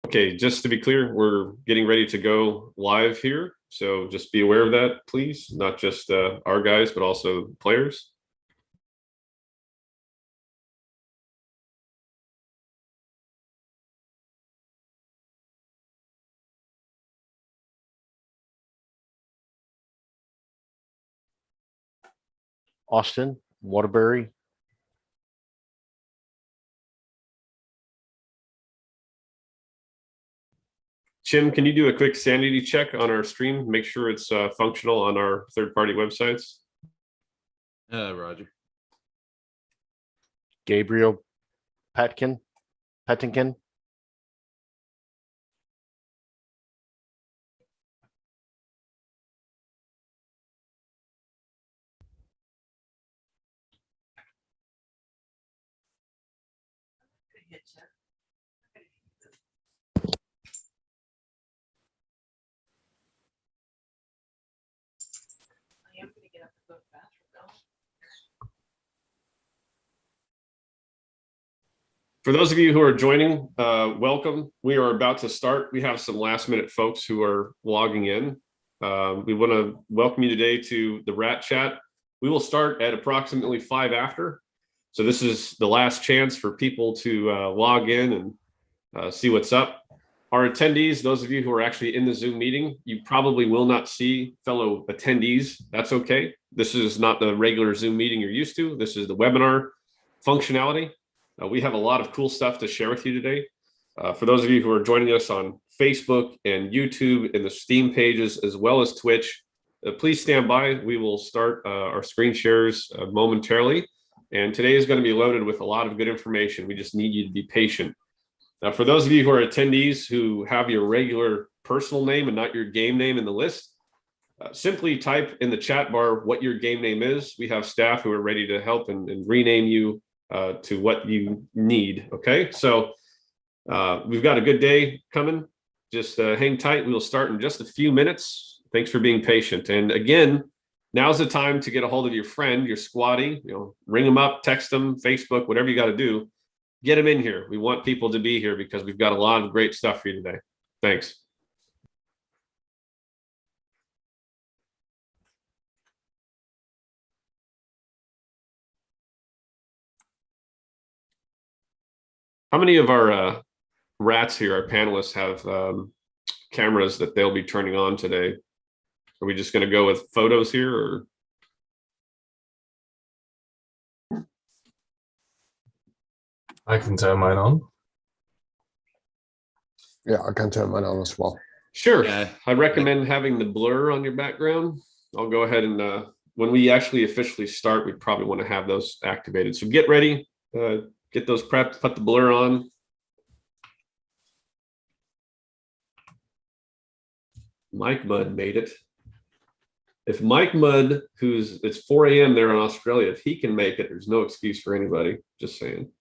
Okay, just to be clear, we're getting ready to go live here. So just be aware of that, please. Not just our guys, but also players. Austin, Waterbury. Chim, can you do a quick sanity check on our stream? Make sure it's functional on our third-party websites. Roger. Gabriel Pettinkin. For those of you who are joining, welcome. We are about to start. We have some last-minute folks who are logging in. We want to welcome you today to the Rat Chat. We will start at approximately 5 after. So this is the last chance for people to log in and see what's up. Our attendees, those of you who are actually in the Zoom meeting, you probably will not see fellow attendees. That's okay. This is not the regular Zoom meeting you're used to. This is the webinar functionality. We have a lot of cool stuff to share with you today. For those of you who are joining us on Facebook and YouTube and the Steam pages, as well as Twitch, please stand by. We will start our screen shares momentarily. And today is going to be loaded with a lot of good information. We just need you to be patient. For those of you who are attendees who have your regular personal name and not your game name in the list, simply type in the chat bar what your game name is. We have staff who are ready to help and rename you to what you need. Okay, so we've got a good day coming. Just hang tight. We will start in just a few minutes. Thanks for being patient. And again, now's the time to get a hold of your friend, your squatty. Ring them up, text them, Facebook, whatever you got to do. Get them in here. We want people to be here because we've got a lot of great stuff for you today. Thanks. How many of our rats here, our panelists, have cameras that they'll be turning on today? Are we just going to go with photos here, or? I can turn mine on. Yeah, I can turn mine on as well. Sure. Yeah. I recommend having the blur on your background. I'll go ahead and when we actually officially start, we probably want to have those activated. So get ready, get those prepped, put the blur on. Mike Mudd made it. If Mike Mudd, it's 4 a.m. there in Australia, if he can make it, there's no excuse for anybody. Just saying.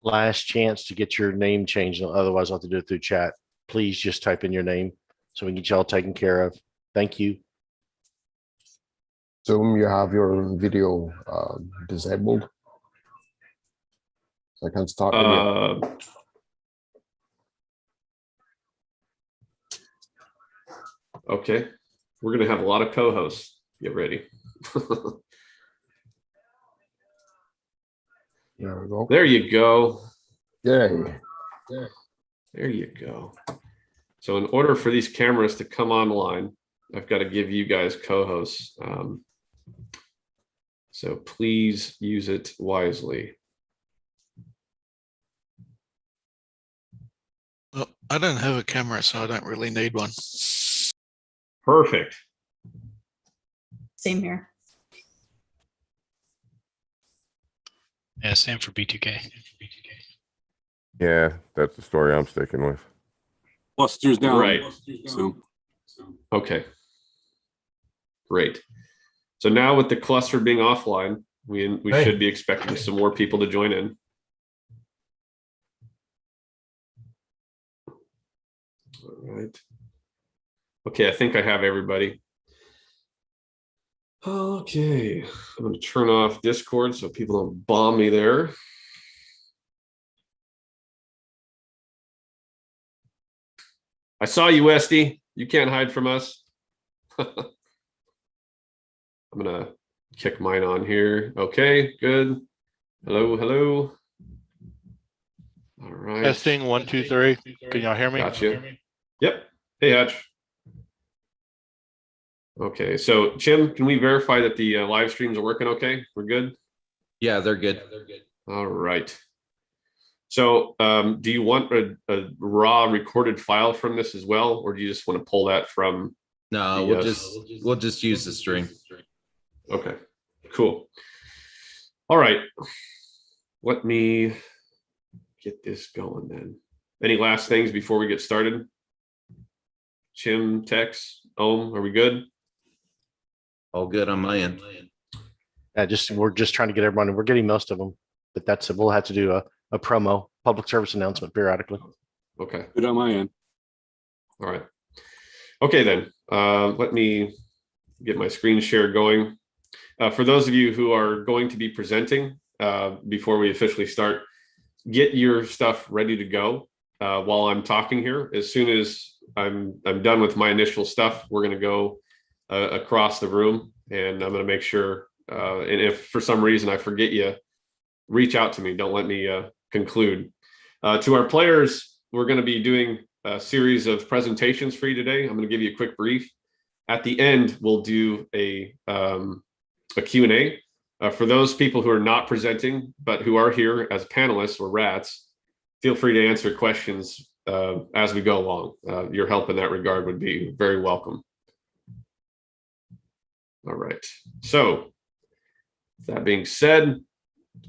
Last chance to get your name changed. Otherwise, I'll have to do it through chat. Please just type in your name so we can get y'all taken care of. Thank you. Zoom, you have your video disabled. So I can start video. Okay, we're gonna have a lot of co-hosts. Get ready. There we go. There you go. Yay. There you go. So in order for these cameras to come online, I've got to give you guys co-hosts. So please use it wisely. Well, I don't have a camera, so I don't really need one. Perfect. Same here. Yeah, same for B2K. Yeah, that's the story I'm sticking with. Clusters down. Right. So. Okay. Great. So now with the cluster being offline, we should be expecting some more people to join in. All right. Okay, I think I have everybody. Okay, I'm going to turn off Discord so people don't bomb me there. I saw you, Westy. You can't hide from us. I'm gonna kick mine on here. Okay, good. Hello, hello. All right. Testing 1, 2, 3. Can y'all hear me? Gotcha. Yep. Hey, Hatch. Okay, so Jim, can we verify that the live streams are working okay? We're good? Yeah, they're good. All right. So do you want a raw recorded file from this as well, or do you just want to pull that from? No, we'll just use the stream. Okay, cool. All right. Let me get this going then. Any last things before we get started? Chim, Tex, Ohm, are we good? All good on my end. We're just trying to get everyone. We're getting most of them, but that's it. We'll have to do a promo, public service announcement periodically. Okay. Good on my end. All right. Okay, then let me get my screen share going. For those of you who are going to be presenting before we officially start, get your stuff ready to go while I'm talking here. As soon as I'm done with my initial stuff, we're going to go across the room, and I'm going to make sure. And if for some reason I forget you, reach out to me. Don't let me conclude. To our players, we're going to be doing a series of presentations for you today. I'm going to give you a quick brief. At the end, we'll do a Q&A. For those people who are not presenting, but who are here as panelists or rats, feel free to answer questions as we go along. Your help in that regard would be very welcome. All right. So that being said,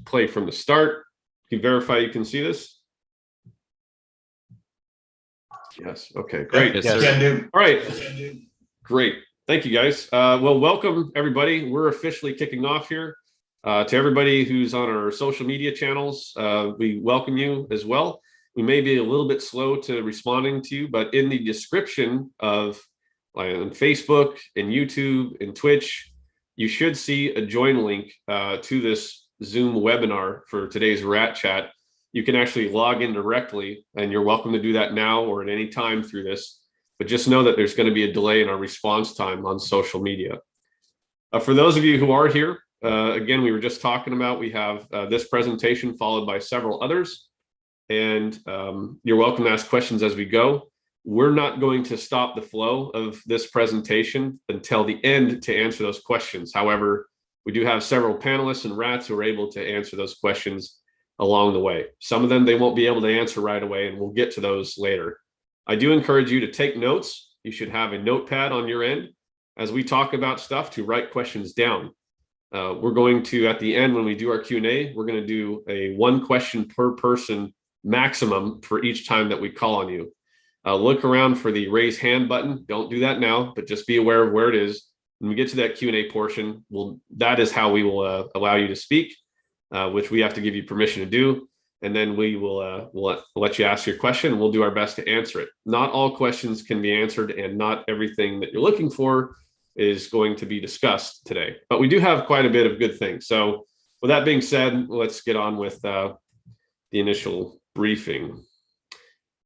play from the start. Can you verify you can see this? Yes. Okay, great. Yes, sir. All right. Great. Thank you, guys. Well, welcome, everybody. We're officially kicking off here. To everybody who's on our social media channels, we welcome you as well. We may be a little bit slow to responding to you, but in the description of on Facebook and YouTube and Twitch, you should see a join link to this Zoom webinar for today's Rat Chat. You can actually log in directly, and you're welcome to do that now or at any time through this. But just know that there's going to be a delay in our response time on social media. For those of you who are here, again, we were just talking about, we have this presentation followed by several others, and you're welcome to ask questions as we go. We're not going to stop the flow of this presentation until the end to answer those questions. However, we do have several panelists and rats who are able to answer those questions along the way. Some of them they won't be able to answer right away, and we'll get to those later. I do encourage you to take notes. You should have a notepad on your end as we talk about stuff to write questions down. We're going to, at the end, when we do our Q&A, we're going to do a 1 question per person maximum for each time that we call on you. Look around for the raise hand button. Don't do that now, but just be aware of where it is. When we get to that Q&A portion, that is how we will allow you to speak, which we have to give you permission to do. And then we will we'll let you ask your question. We'll do our best to answer it. Not all questions can be answered, and not everything that you're looking for is going to be discussed today. But we do have quite a bit of good things. So with that being said, let's get on with the initial briefing.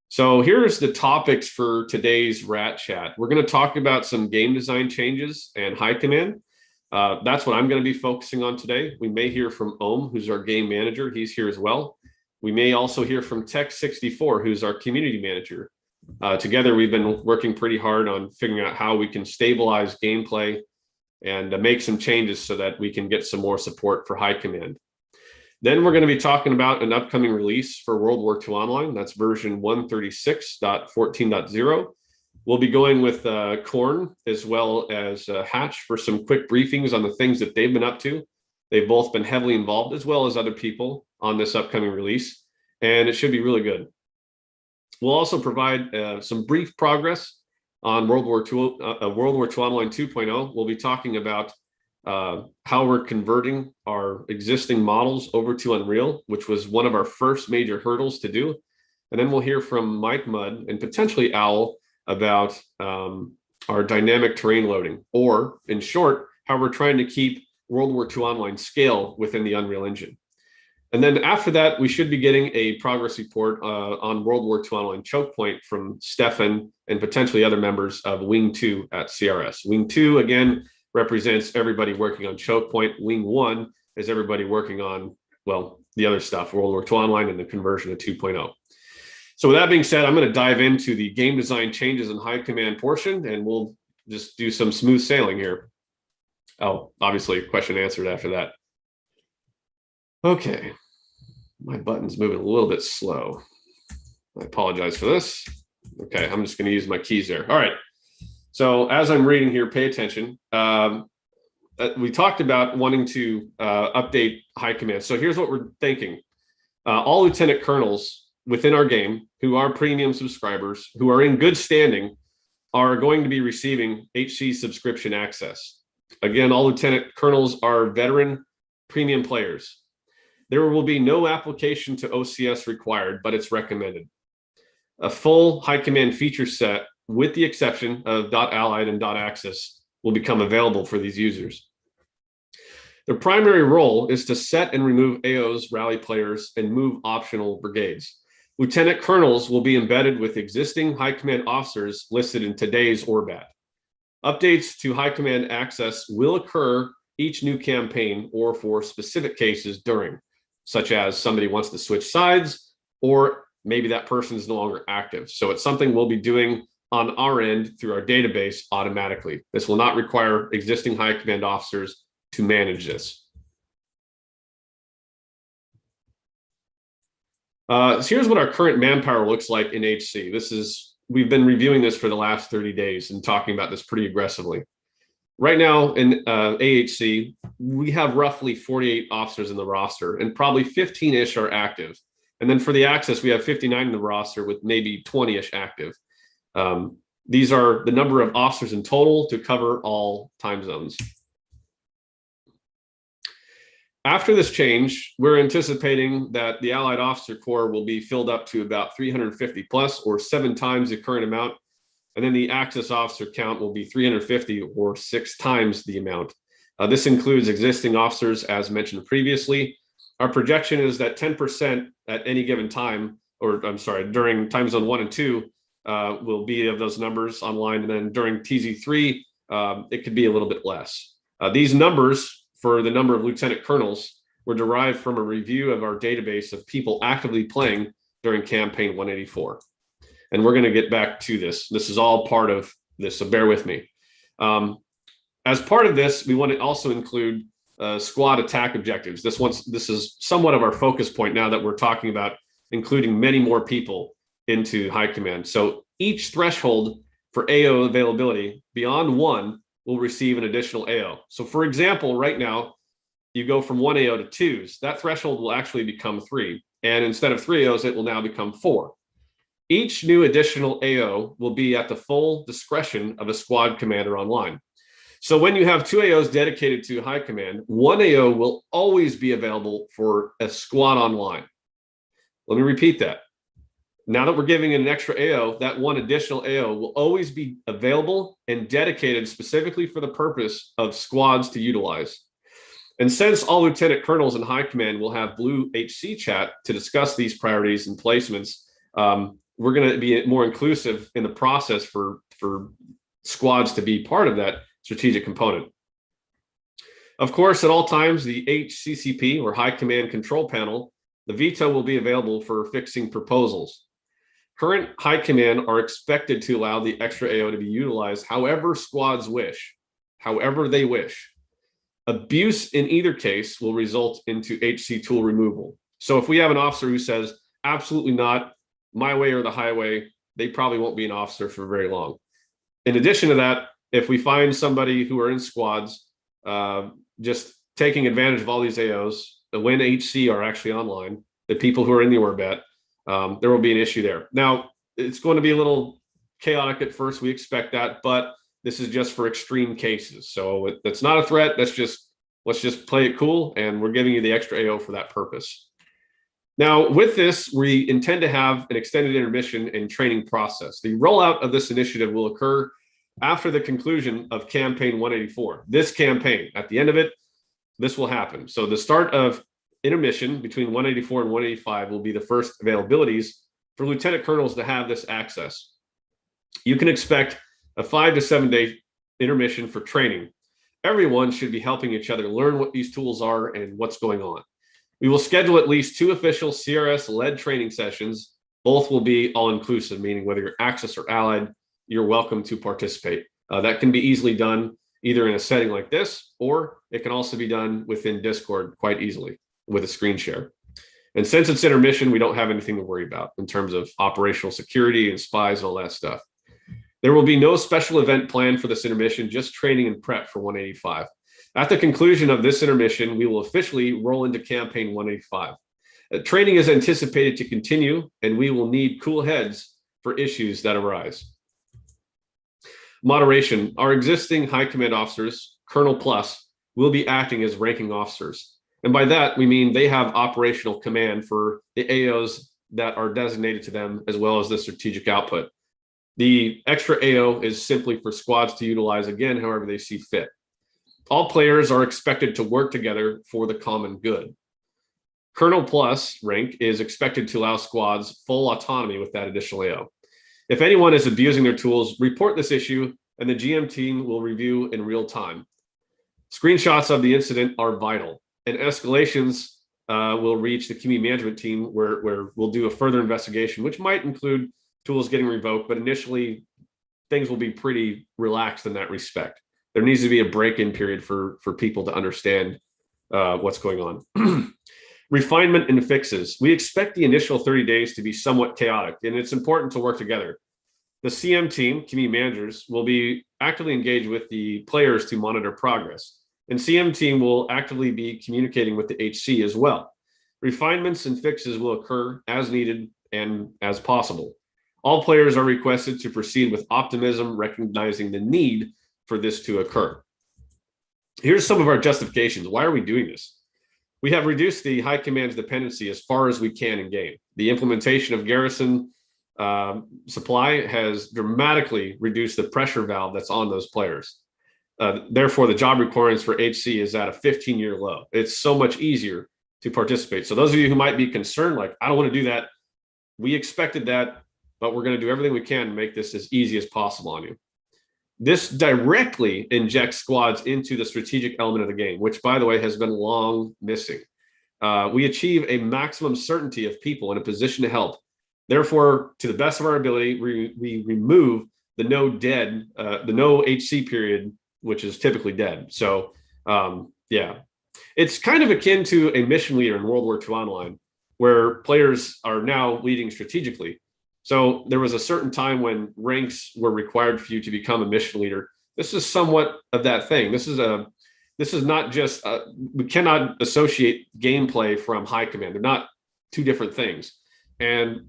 So here's the topics for today's Rat Chat. We're going to talk about some game design changes and high command. That's what I'm going to be focusing on today. We may hear from Ohm, who's our game manager. He's here as well. We may also hear from Tech64, who's our community manager. Together, we've been working pretty hard on figuring out how we can stabilize gameplay and make some changes so that we can get some more support for high command. Then we're going to be talking about an upcoming release for World War II Online. That's version 136.14.0. We'll be going with Korn as well as Hatch for some quick briefings on the things that they've been up to. They've both been heavily involved, as well as other people, on this upcoming release, and it should be really good. We'll also provide some brief progress on World War II Online 2.0. We'll be talking about how we're converting our existing models over to Unreal, which was one of our first major hurdles to do. And then we'll hear from Mike Mudd and potentially Owl about our dynamic terrain loading, or in short, how we're trying to keep World War II Online scale within the Unreal Engine. And then after that, we should be getting a progress report on World War II Online Chokepoint from Stefan and potentially other members of Wing 2 at CRS. Wing 2, again, represents everybody working on Chokepoint. Wing 1 is everybody working on, well, the other stuff, World War II Online and the conversion to 2.0. So with that being said, I'm going to dive into the game design changes in high command portion, and we'll just do some smooth sailing here. Oh, obviously, question answered after that. Okay, my button's moving a little bit slow. I apologize for this. Okay, I'm just going to use my keys there. All right. So as I'm reading here, pay attention. We talked about wanting to update high command. So here's what we're thinking. All lieutenant colonels within our game who are premium subscribers, who are in good standing, are going to be receiving HC subscription access. Again, all lieutenant colonels are veteran premium players. There will be no application to OCS required, but it's recommended. A full high command feature set, with the exception of .allied and .access, will become available for these users. Their primary role is to set and remove AOs, rally players, and move optional brigades. Lieutenant colonels will be embedded with existing high command officers listed in today's ORBAT. Updates to high command access will occur each new campaign or for specific cases during, such as somebody wants to switch sides, or maybe that person is no longer active. So it's something we'll be doing on our end through our database automatically. This will not require existing high command officers to manage this. So here's what our current manpower looks like in HC. We've been reviewing this for the last 30 days and talking about this pretty aggressively. Right now in AHC, we have roughly 48 officers in the roster, and probably 15-ish are active. And then for the access, we have 59 in the roster with maybe 20-ish active. These are the number of officers in total to cover all time zones. After this change, we're anticipating that the Allied Officer Corps will be filled up to about 350 plus, or 7 times the current amount. And then the Access Officer count will be 350, or 6 times the amount. This includes existing officers, as mentioned previously. Our projection is that 10% at any given time, or I'm sorry, during time zone 1 and 2, will be of those numbers online. And then during TZ3, it could be a little bit less. These numbers for the number of lieutenant colonels were derived from a review of our database of people actively playing during campaign 184. And we're going to get back to this. This is all part of this, so bear with me. As part of this, we want to also include squad attack objectives. This is somewhat of our focus point now that we're talking about including many more people into high command. So each threshold for AO availability beyond 1 will receive an additional AO. So for example, right now, you go from 1 AO to 2s. That threshold will actually become 3. And instead of 3 AOs, it will now become 4. Each new additional AO will be at the full discretion of a squad commander online. So when you have 2 AOs dedicated to high command, 1 AO will always be available for a squad online. Let me repeat that. Now that we're giving it an extra AO, that 1 additional AO will always be available and dedicated specifically for the purpose of squads to utilize. And since all lieutenant colonels in high command will have blue HC chat to discuss these priorities and placements, we're going to be more inclusive in the process for squads to be part of that strategic component. Of course, at all times, the HCCP, or High Command Control Panel, the veto will be available for fixing proposals. Current high command are expected to allow the extra AO to be utilized however squads wish, however they wish. Abuse in either case will result into HC tool removal. So if we have an officer who says, absolutely not, my way or the highway, they probably won't be an officer for very long. In addition to that, if we find somebody who are in squads, just taking advantage of all these AOs, when HC are actually online, the people who are in the ORBAT, there will be an issue there. Now, it's going to be a little chaotic at first. We expect that, but this is just for extreme cases. So that's not a threat. Let's just play it cool, and we're giving you the extra AO for that purpose. Now, with this, we intend to have an extended intermission and training process. The rollout of this initiative will occur after the conclusion of campaign 184. This campaign, at the end of it, this will happen. So the start of intermission between 184 and 185 will be the first availabilities for lieutenant colonels to have this access. You can expect a 5 to 7 day intermission for training. Everyone should be helping each other learn what these tools are and what's going on. We will schedule at least 2 official CRS-led training sessions. Both will be all-inclusive, meaning whether you're Access or Allied, you're welcome to participate. That can be easily done either in a setting like this, or it can also be done within Discord quite easily with a screen share. And since it's intermission, we don't have anything to worry about in terms of operational security and spies and all that stuff. There will be no special event planned for this intermission, just training and prep for 185. At the conclusion of this intermission, we will officially roll into campaign 185. Training is anticipated to continue, and we will need cool heads for issues that arise. Moderation. Our existing high command officers, Colonel Plus, will be acting as ranking officers. And by that, we mean they have operational command for the AOs that are designated to them, as well as the strategic output. The extra AO is simply for squads to utilize again, however they see fit. All players are expected to work together for the common good. Colonel Plus rank is expected to allow squads full autonomy with that additional AO. If anyone is abusing their tools, report this issue and the GM team will review in real time. Screenshots of the incident are vital, and escalations will reach the community management team where we'll do a further investigation, which might include tools getting revoked, but initially things will be pretty relaxed in that respect. There needs to be a break-in period for people to understand what's going on. Refinement and fixes. We expect the initial 30 days to be somewhat chaotic, and it's important to work together. The CM team, community managers, will be actively engaged with the players to monitor progress, and CM team will actively be communicating with the HC as well. Refinements and fixes will occur as needed and as possible. All players are requested to proceed with optimism, recognizing the need for this to occur. Here's some of our justifications. Why are we doing this? We have reduced the high command's dependency as far as we can in game. The implementation of garrison supply has dramatically reduced the pressure valve that's on those players. Therefore, the job requirements for HC is at a 15-year low. It's so much easier to participate. So those of you who might be concerned, like, I don't want to do that, we expected that, but we're going to do everything we can to make this as easy as possible on you. This directly injects squads into the strategic element of the game, which, by the way, has been long missing. We achieve a maximum certainty of people in a position to help. Therefore, to the best of our ability, we remove the no HC period, which is typically dead. So, yeah, it's kind of akin to a mission leader in World War II Online, where players are now leading strategically. So there was a certain time when ranks were required for you to become a mission leader. This is somewhat of that thing. This is not just, we cannot associate gameplay from high command. They're not two different things. And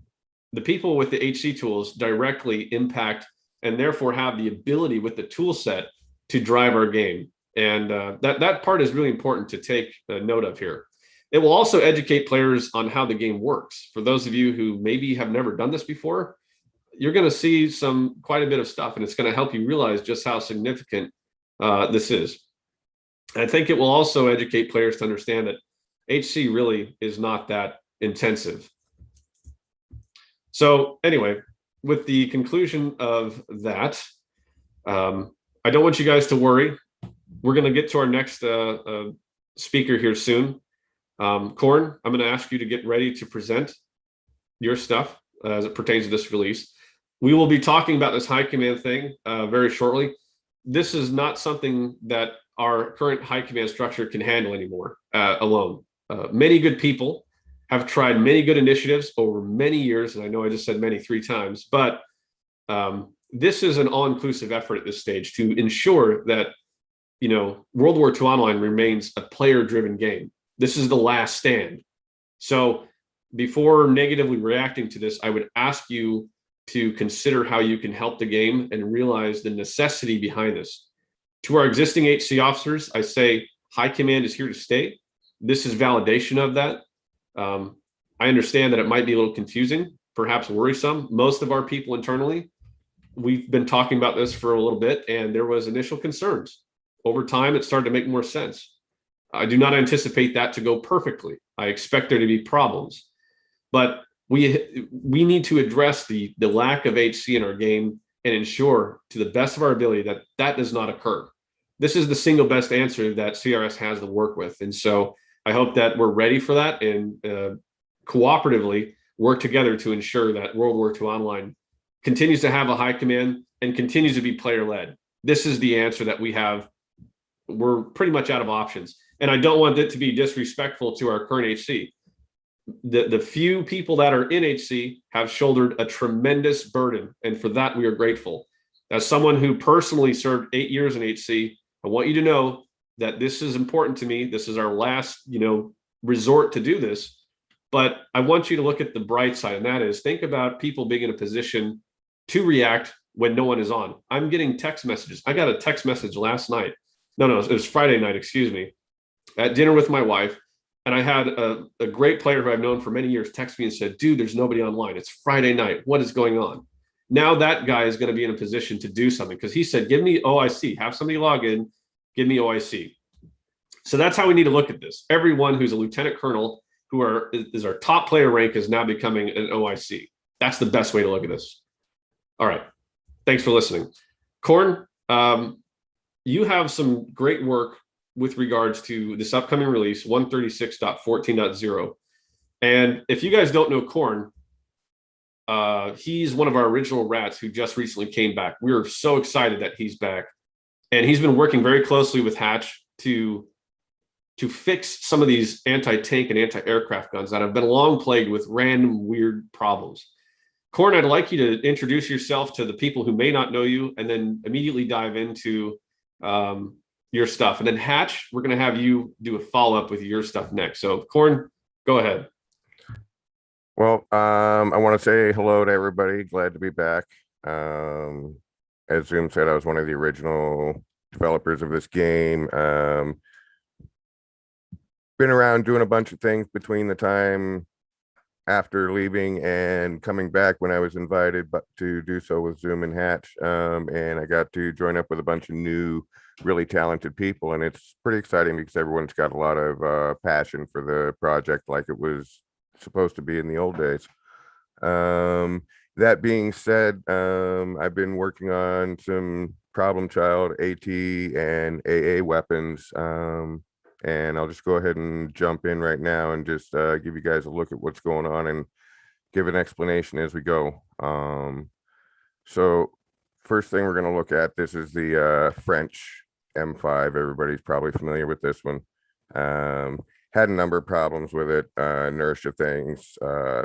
the people with the HC tools directly impact and therefore have the ability with the tool set to drive our game. And that part is really important to take note of here. It will also educate players on how the game works. For those of you who maybe have never done this before, you're going to see quite a bit of stuff, and it's going to help you realize just how significant this is. I think it will also educate players to understand that HC really is not that intensive. So anyway, with the conclusion of that, I don't want you guys to worry. We're going to get to our next speaker here soon. Corn, I'm going to ask you to get ready to present your stuff as it pertains to this release. We will be talking about this high command thing very shortly. This is not something that our current high command structure can handle anymore alone. Many good people have tried many good initiatives over many years, and I know I just said many 3 times, but this is an all-inclusive effort at this stage to ensure that, you know, World War II Online remains a player-driven game. This is the last stand. So before negatively reacting to this, I would ask you to consider how you can help the game and realize the necessity behind this. To our existing HC officers, I say high command is here to stay. This is validation of that. I understand that it might be a little confusing, perhaps worrisome. Most of our people internally, we've been talking about this for a little bit, and there was initial concerns. Over time, it started to make more sense. I do not anticipate that to go perfectly. I expect there to be problems, but we need to address the lack of HC in our game and ensure to the best of our ability that that does not occur. This is the single best answer that CRS has to work with. And so I hope that we're ready for that and cooperatively work together to ensure that World War II Online continues to have a high command and continues to be player led. This is the answer that we have. We're pretty much out of options. And I don't want it to be disrespectful to our current HC. The few people that are in HC have shouldered a tremendous burden. And for that, we are grateful. As someone who personally served 8 years in HC, I want you to know that this is important to me. This is our last, resort to do this. But I want you to look at the bright side, and that is think about people being in a position to react when no one is on. I'm getting text messages. I got a text message last night. No, it was Friday night, excuse me, at dinner with my wife. And I had a great player who I've known for many years text me and said, dude, there's nobody online. It's Friday night. What is going on? Now that guy is going to be in a position to do something because he said, give me OIC, have somebody log in, give me OIC. So that's how we need to look at this. Everyone who's a lieutenant colonel is our top player rank is now becoming an OIC. That's the best way to look at this. All right. Thanks for listening. Corn, you have some great work with regards to this upcoming release, 136.14.0. And if you guys don't know Corn, he's one of our original rats who just recently came back. We are so excited that he's back. And he's been working very closely with Hatch to fix some of these anti-tank and anti-aircraft guns that have been long plagued with random weird problems. Corn, I'd like you to introduce yourself to the people who may not know you and then immediately dive into your stuff. And then Hatch, we're going to have you do a follow-up with your stuff next. So Corn, go ahead. Well, I want to say hello to everybody. Glad to be back. As Zoom said, I was one of the original developers of this game. Been around doing a bunch of things between the time after leaving and coming back when I was invited to do so with Zoom and Hatch. And I got to join up with a bunch of new, really talented people. And it's pretty exciting because everyone's got a lot of passion for the project like it was supposed to be in the old days. That being said, I've been working on some problem child AT and AA weapons. And I'll just go ahead and jump in right now and just give you guys a look at what's going on and give an explanation as we go. So first thing we're going to look at, this is the French M5. Everybody's probably familiar with this one. Had a number of problems with it, inertia things.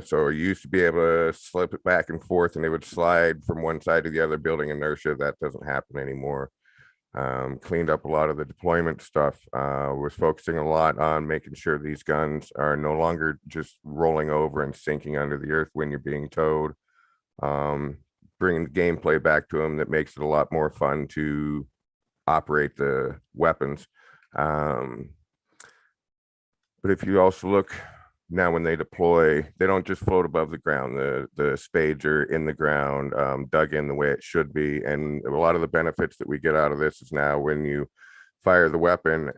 So you used to be able to slip it back and forth and it would slide from one side to the other building inertia. That doesn't happen anymore. Cleaned up a lot of the deployment stuff, was focusing a lot on making sure these guns are no longer just rolling over and sinking under the earth when you're being towed, bringing the gameplay back to them that makes it a lot more fun to operate the weapons. But if you also look now when they deploy, they don't just float above the ground. The spades are in the ground, dug in the way it should be. And a lot of the benefits that we get out of this is now when you fire the weapon,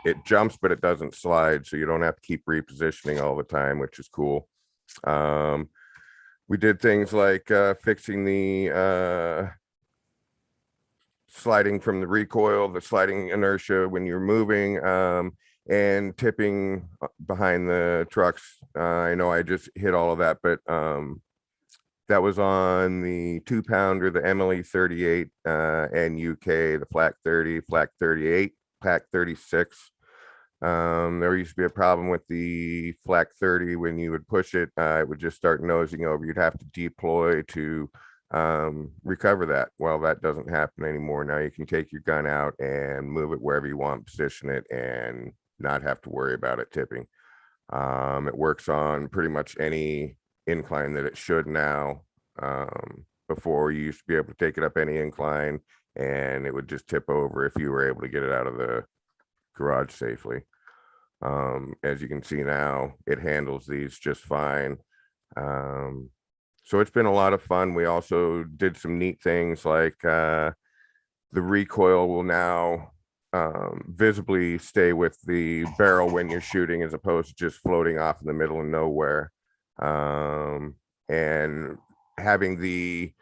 it jumps, but it doesn't slide. So you don't have to keep repositioning all the time, which is cool. We did things like fixing the sliding from the recoil, the sliding inertia when you're moving, and tipping behind the trucks. I know I just hit all of that, but that was on the 2-pounder, the MLE 38 and UK, the Flak 30, Flak 38, Pack 36. There used to be a problem with the Flak 30 when you would push it, it would just start nosing over. You'd have to deploy to recover that. Well, that doesn't happen anymore. Now you can take your gun out and move it wherever you want, position it, and not have to worry about it tipping. It works on pretty much any incline that it should now. Before, you used to be able to take it up any incline and it would just tip over if you were able to get it out of the garage safely. As you can see now, it handles these just fine. So it's been a lot of fun. We also did some neat things like the recoil will now visibly stay with the barrel when you're shooting as opposed to just floating off in the middle of nowhere. And having the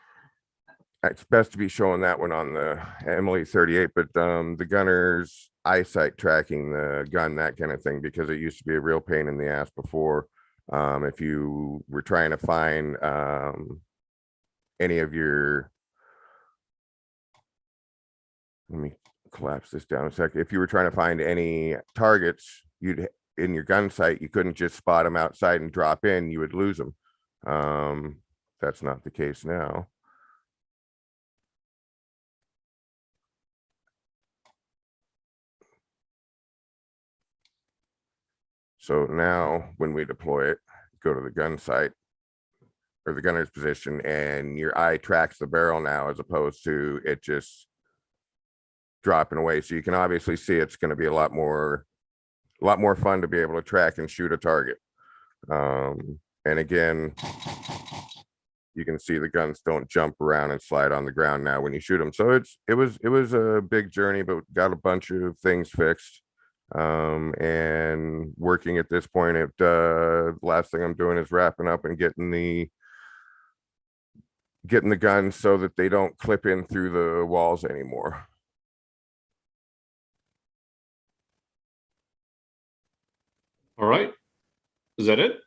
it's best to be showing that one on the Emily 38, but the gunner's eyesight tracking the gun, that kind of thing, because it used to be a real pain in the ass before. If you were trying to find any of your, let me collapse this down a sec. If you were trying to find any targets, you'd in your gun sight, you couldn't just spot them outside and drop in, you would lose them. That's not the case now. So now when we deploy it, go to the gun sight or the gunner's position, and your eye tracks the barrel now, as opposed to it just dropping away. So you can obviously see it's going to be a lot more fun to be able to track and shoot a target. And again, you can see the guns don't jump around and slide on the ground now when you shoot them. So it was a big journey, but got a bunch of things fixed. And working at this point, last thing I'm doing is wrapping up and getting the guns so that they don't clip in through the walls anymore. All right. Is that it?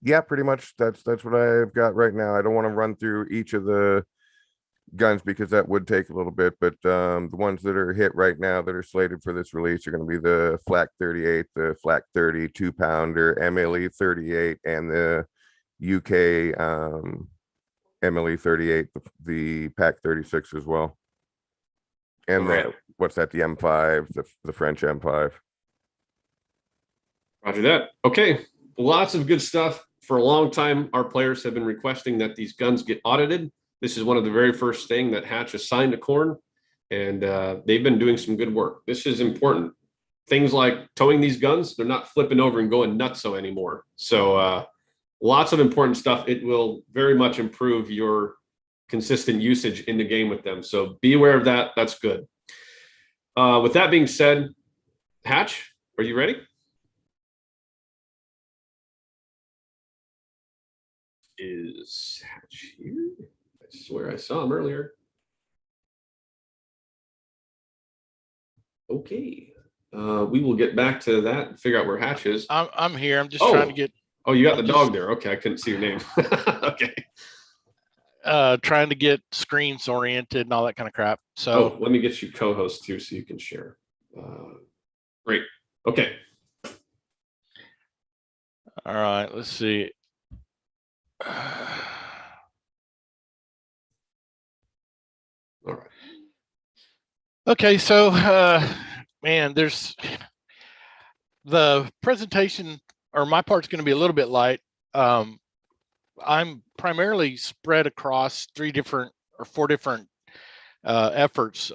Yeah, pretty much that's what I've got right now. I don't want to run through each of the guns because that would take a little bit, but the ones that are hit right now that are slated for this release are going to be the Flak 38, the Flak 30 2-pounder, MLE 38, and the UK MLE 38, the Pack 36 as well. And All right. what's that, the M5, the French M5. Roger that. Okay, lots of good stuff. For a long time, our players have been requesting that these guns get audited. This is one of the very first thing that Hatch assigned to Corn, and they've been doing some good work. This is important. Things like towing these guns, they're not flipping over and going nutso anymore. So lots of important stuff. It will very much improve your consistent usage in the game with them. So be aware of that. That's good. With that being said, Hatch, are you ready? Is Hatch here? I swear I saw him earlier. Okay. We will get back to that and figure out where Hatch is. I'm here. I'm just trying to get Oh, you got I'm the dog there. Okay, I couldn't see your name. Okay. trying to get screens oriented and all that kind of crap. So Oh, let me get you co-host too so you can share. Great. Okay. all right, let's see. All right. Okay, so man, there's the presentation, or my part's going to be a little bit light. I'm primarily spread across 3 different or 4 different efforts,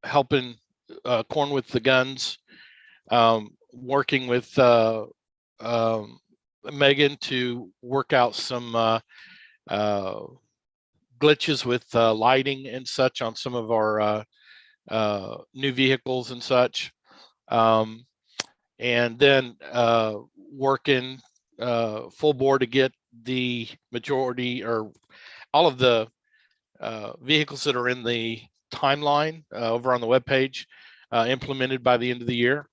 helping Corn with the guns, working with Megan to work out some glitches with lighting and such on some of our new vehicles and such, and then working full bore to get the majority or all of the vehicles that are in the timeline over on the webpage implemented by the end of the year.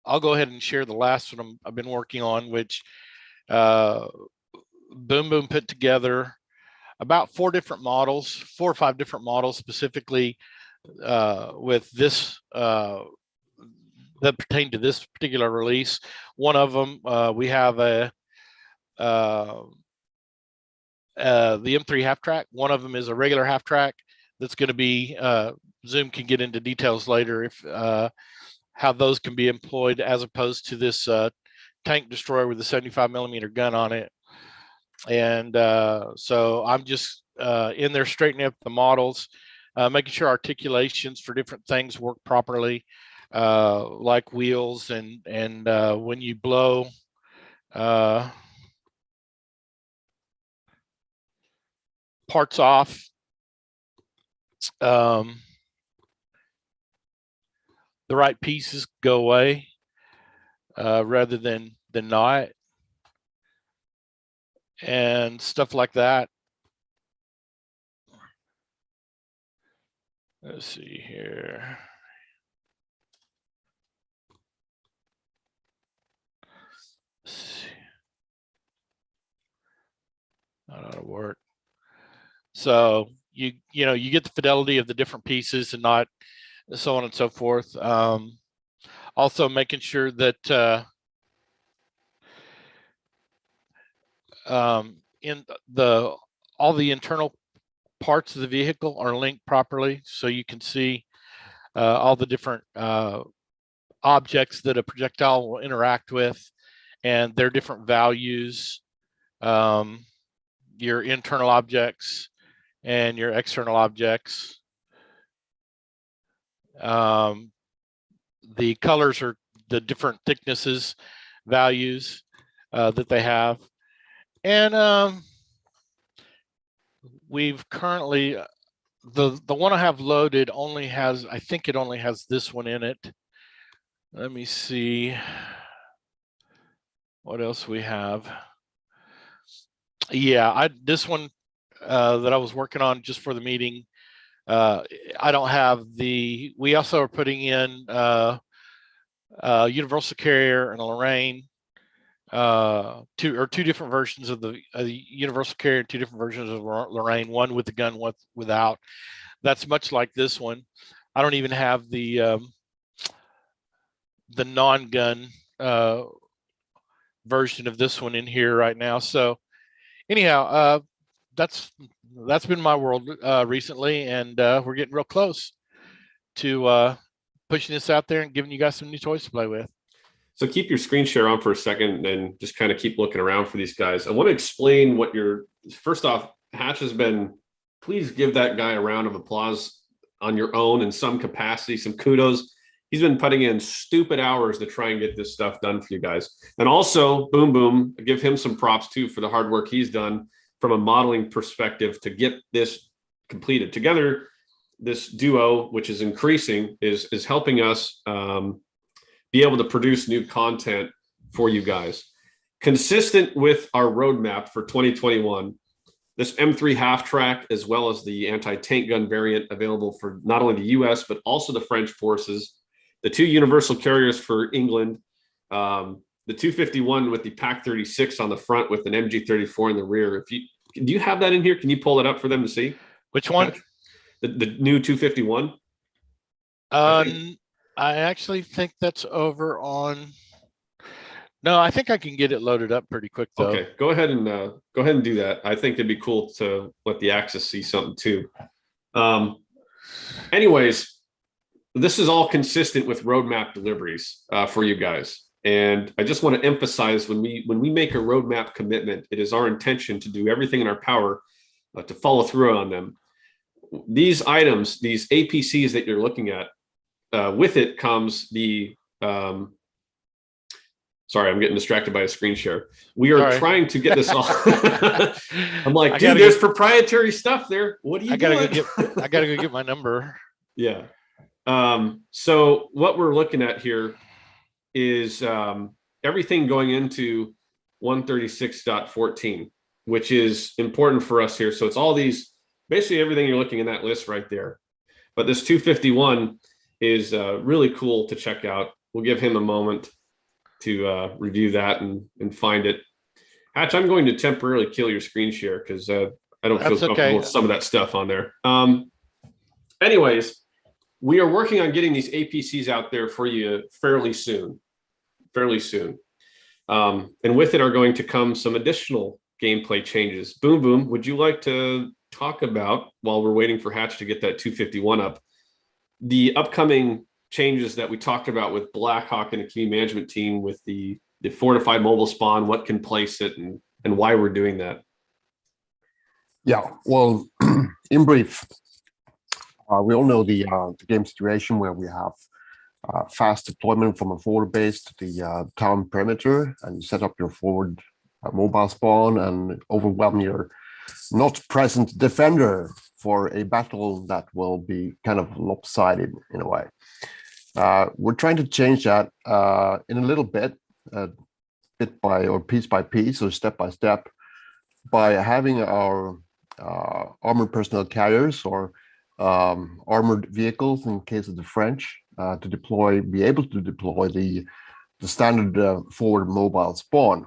I'll go ahead and share the last one I've been working on, which Boom Boom put together about 4 different models, 4 or 5 different models specifically with this that pertain to this particular release. One of them, we have the M3 half track. One of them is a regular half track that's going to be Zoom can get into details later if how those can be employed as opposed to this tank destroyer with a 75mm gun on it. And so I'm just in there straightening up the models, making sure articulations for different things work properly, like wheels and when you blow parts off, the right pieces go away rather than not. and stuff like that. Let's see here. Let's see. That ought to work. So you get the fidelity of the different pieces and not so on and so forth. Also making sure that in all the internal parts of the vehicle are linked properly, so you can see all the different objects that a projectile will interact with and their different values, your internal objects and your external objects. The colors are the different thicknesses, values that they have. And we've currently, the one I have loaded only has, I think it only has this one in it. Let me see what else we have. Yeah, this one that I was working on just for the meeting, I don't have we also are putting in Universal Carrier and a Lorraine, two different versions of the Universal Carrier, two different versions of Lorraine, one with the gun, one without. That's much like this one. I don't even have the non-gun version of this one in here right now. So anyhow, that's been my world recently, and we're getting real close to pushing this out there and giving you guys some new toys to play with. So keep your screen share on for a second and just kind of keep looking around for these guys. I want to explain what first off, Hatch has been, please give that guy a round of applause on your own in some capacity, some kudos. He's been putting in stupid hours to try and get this stuff done for you guys. And also, Boom Boom, give him some props too for the hard work he's done from a modeling perspective to get this completed. Together, this duo, which is increasing, is helping us be able to produce new content for you guys. Consistent with our roadmap for 2021, this M3 half-track, as well as the anti-tank gun variant available for not only the US, but also the French forces, the two universal carriers for England, the 251 with the PAC-36 on the front with an MG-34 in the rear. Do you have that in here? Can you pull it up for them to see? Which one? The new 251? I actually think that's over on. No, I think I can get it loaded up pretty quick though. Okay, go ahead and do that. I think it'd be cool to let the Axis see something too. Anyways, this is all consistent with roadmap deliveries for you guys. And I just want to emphasize when we make a roadmap commitment, it is our intention to do everything in our power to follow through on them. These items, these APCs that you're looking at, with it comes the, sorry, I'm getting distracted by a screen share. We are trying to get this all. I'm like, dude, there's proprietary stuff there. What are you doing? I gotta go get my number. Yeah. So what we're looking at here is everything going into 136.14, which is important for us here. So it's all these, basically everything you're looking in that list right there. But this 251 is really cool to check out. We'll give him a moment to review that and find it. Hatch, I'm going to temporarily kill your screen share because I don't feel comfortable with some of that stuff on there. Anyways, we are working on getting these APCs out there for you fairly soon. And with it are going to come some additional gameplay changes. Boom Boom, would you like to talk about, while we're waiting for Hatch to get that 251 up, the upcoming changes that we talked about with Blackhawk and the community management team with the fortified mobile spawn, what can place it, and why we're doing that? Yeah, well, in brief, we all know the game situation where we have fast deployment from a forward base to the town perimeter, and you set up your forward mobile spawn and overwhelm your not present defender for a battle that will be kind of lopsided in a way. We're trying to change that in a little bit, bit by or piece by piece or step by step, by having our armored personnel carriers or armored vehicles in case of the French to be able to deploy the standard forward mobile spawn,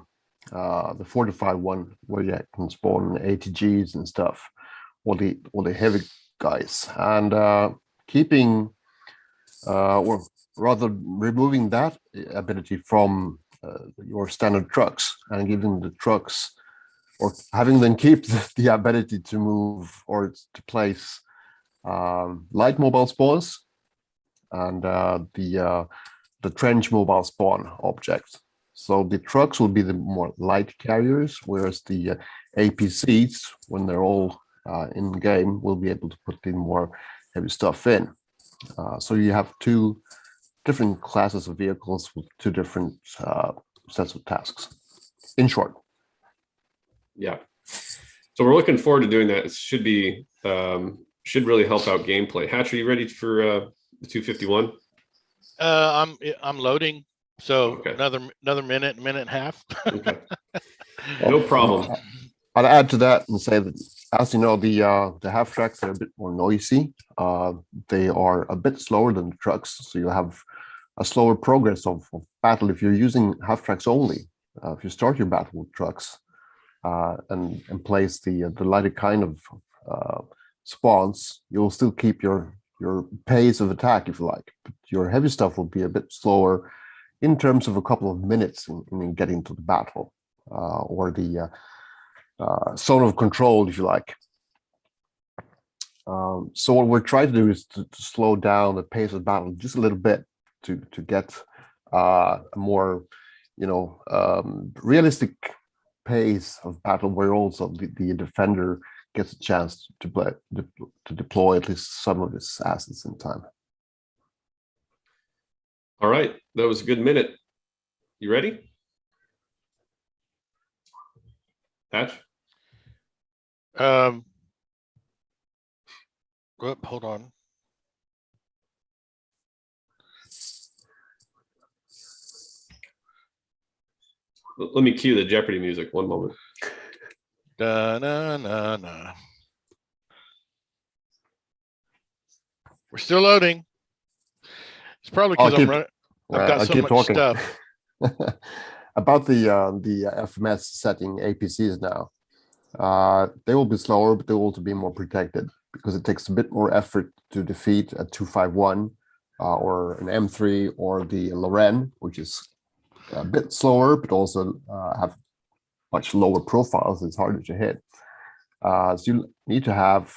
the fortified one where you can spawn ATGs and stuff, or the heavy guys, and keeping or rather removing that ability from your standard trucks and giving the trucks or having them keep the ability to move or to place light mobile spawns and the trench mobile spawn objects. So the trucks will be the more light carriers, whereas the APCs, when they're all in the game, will be able to put in more heavy stuff in. So you have two different classes of vehicles with two different sets of tasks, in short. Yeah. So we're looking forward to doing that. It should be should really help out gameplay. Hatch, are you ready for the 251? I'm loading. So Okay. another minute and a half. Okay. No problem. I'd add to that and say that, as you know, the half tracks are a bit more noisy. They are a bit slower than the trucks, so you have a slower progress of battle if you're using half tracks only. If you start your battle with trucks and place the lighter kind of spawns, you'll still keep your pace of attack, if you like, but your heavy stuff will be a bit slower in terms of a couple of minutes in getting to the battle or the zone of control, if you like. So what we're trying to do is to slow down the pace of battle just a little bit to get a more, realistic pace of battle where also the defender gets a chance to deploy at least some of his assets in time. All right. That was a good minute. You ready? Patch? Hold on. Let me cue the Jeopardy music. One moment. Da, na, na, na. We're still loading. It's probably because I've got so much stuff. About the FMS setting APCs now. They will be slower, but they will also be more protected because it takes a bit more effort to defeat a 251 or an M3 or the Loren, which is a bit slower, but also have much lower profiles. It's harder to hit. So you need to have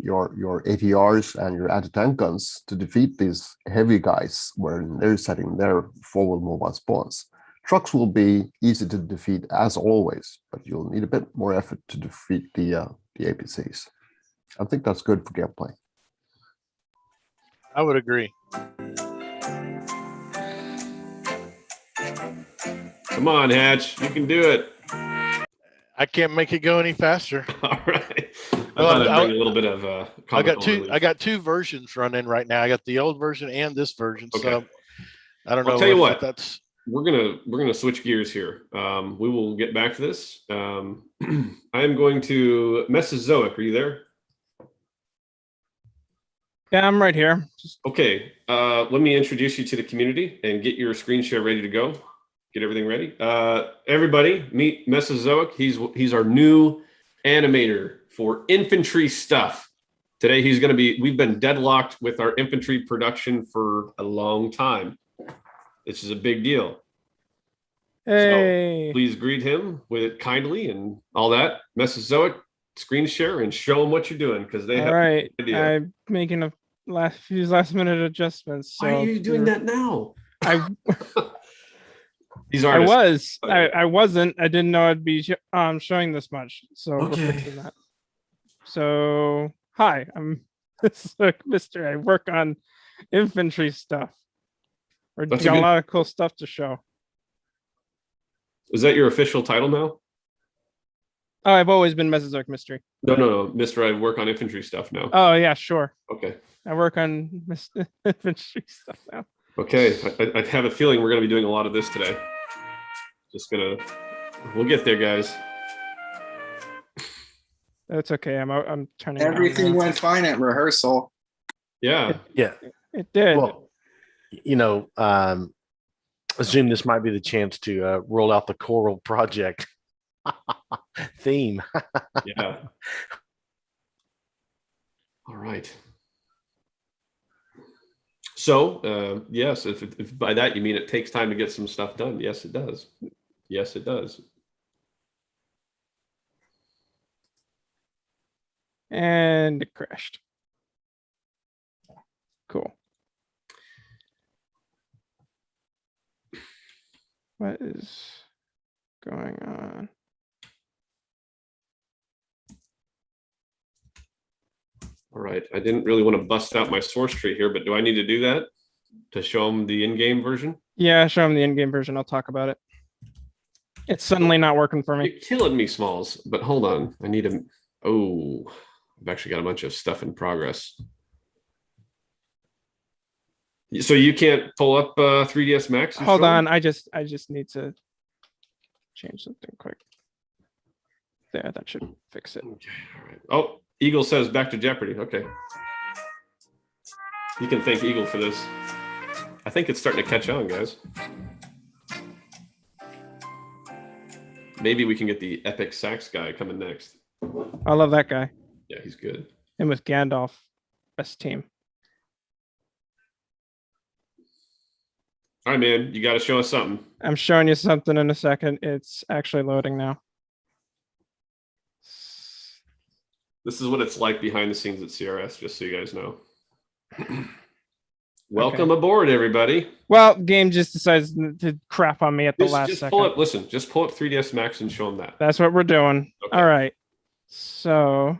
your ATRs and your anti-tank guns to defeat these heavy guys when they're setting their forward mobile spawns. Trucks will be easy to defeat as always, but you'll need a bit more effort to defeat the APCs. I think that's good for gameplay. I would agree. Come on, Hatch. You can do it. I can't make it go any faster. All right. I Well, thought I'd bring a little bit of I got two versions running right now. I got the old version and this version. Okay. So I don't know. I'll tell you what. That's We're gonna switch gears here. We will get back to this. I am going to Mesozoic. Are you there? Yeah, I'm right here. Okay. Let me introduce you to the community and get your screen share ready to go. Get everything ready. Everybody, meet Mesozoic. He's our new animator for infantry stuff. Today he's going to be. We've been deadlocked with our infantry production for a long time. This is a big deal. Hey. So please greet him with it kindly and all that. Mesozoic, screen share and show them what you're doing because they have All right. no idea. I'm making a last minute adjustments. So Why are you doing that now? These I artists. I wasn't. I didn't know I'd be showing this much. So we're Okay. fixing that. So hi, I'm Mr. I work on infantry stuff. We're That's got a a good- lot of cool stuff to show. Is that your official title now? Oh, I've always been Mesozoic Mystery. No, Mr. I work on infantry stuff now. Oh yeah, sure. Okay. I work on infantry stuff now. Okay. I have a feeling we're going to be doing a lot of this today. We'll get there, guys. That's okay. I'm turning it on Everything now. went fine at rehearsal. Yeah. Yeah. It did. Well, Zoom, this might be the chance to roll out the choral project theme. Yeah. All right. So, yes, if by that you mean it takes time to get some stuff done, yes, it does. Yes, it does. And it crashed. Cool. What is going on? All right. I didn't really want to bust out my source tree here, but do I need to do that to show them the in-game version? Yeah, show them the in-game version. I'll talk about it. It's suddenly not working for me. You're killing me, Smalls, but hold on. I need a, oh, I've actually got a bunch of stuff in progress. So you can't pull up 3ds Max? and Hold show on. them? I just need to change something quick. There, that should fix it. Okay, all right. Oh, Eagle says back to Jeopardy. Okay. You can thank Eagle for this. I think it's starting to catch on, guys. Maybe we can get the epic sax guy coming next. I love that guy. Yeah, he's good. And with Gandalf, best team. All right, man, you got to show us something. I'm showing you something in a second. It's actually loading now. This is what it's like behind the scenes at CRS, just so you guys know. Welcome aboard, everybody. Well, game just decides to crap on me at the Just, last just second. pull up, listen, just pull up 3ds Max and show them that. That's what we're doing. Okay. All right. So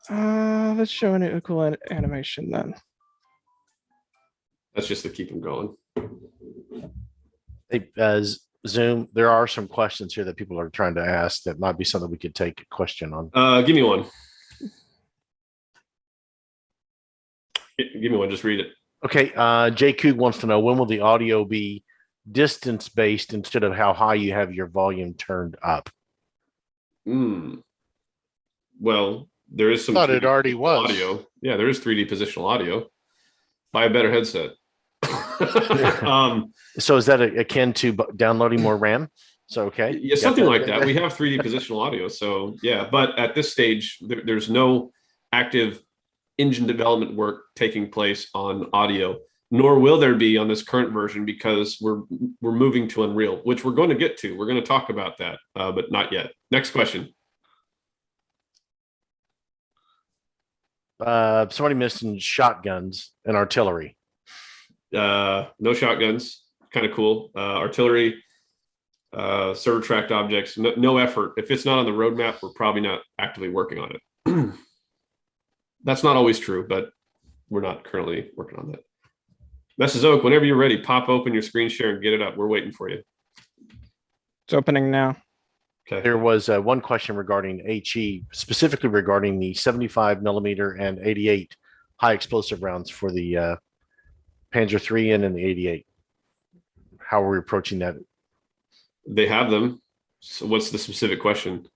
let's show a cool animation then. That's just to keep them going. Hey, Zoom, there are some questions here that people are trying to ask that might be something we could take a question on. Give me one. Give me one, just read it. Okay, Jay Coog wants to know, when will the audio be distance-based instead of how high you have your volume turned up? Well, there is some Thought it 3D already was. audio. Yeah, there is 3D positional audio. Buy a better headset. So is that akin to downloading more RAM? So, okay. Yeah, something like that. We have 3D positional audio. So yeah, but at this stage, there's no active engine development work taking place on audio, nor will there be on this current version, because we're moving to Unreal, which we're going to get to. We're going to talk about that, but not yet. Next question. Somebody mentioned shotguns and artillery. No shotguns. Kind of cool. Artillery, server tracked objects. No effort. If it's not on the roadmap, we're probably not actively working on it. That's not always true, but we're not currently working on that. Mrs. Oak, whenever you're ready, pop open your screen share and get it up. We're waiting for you. It's opening now. Okay. There was one question regarding HE, specifically regarding the 75mm and 88 high explosive rounds for the Panzer III and the 88. How are we approaching that? They have them. So what's the specific question?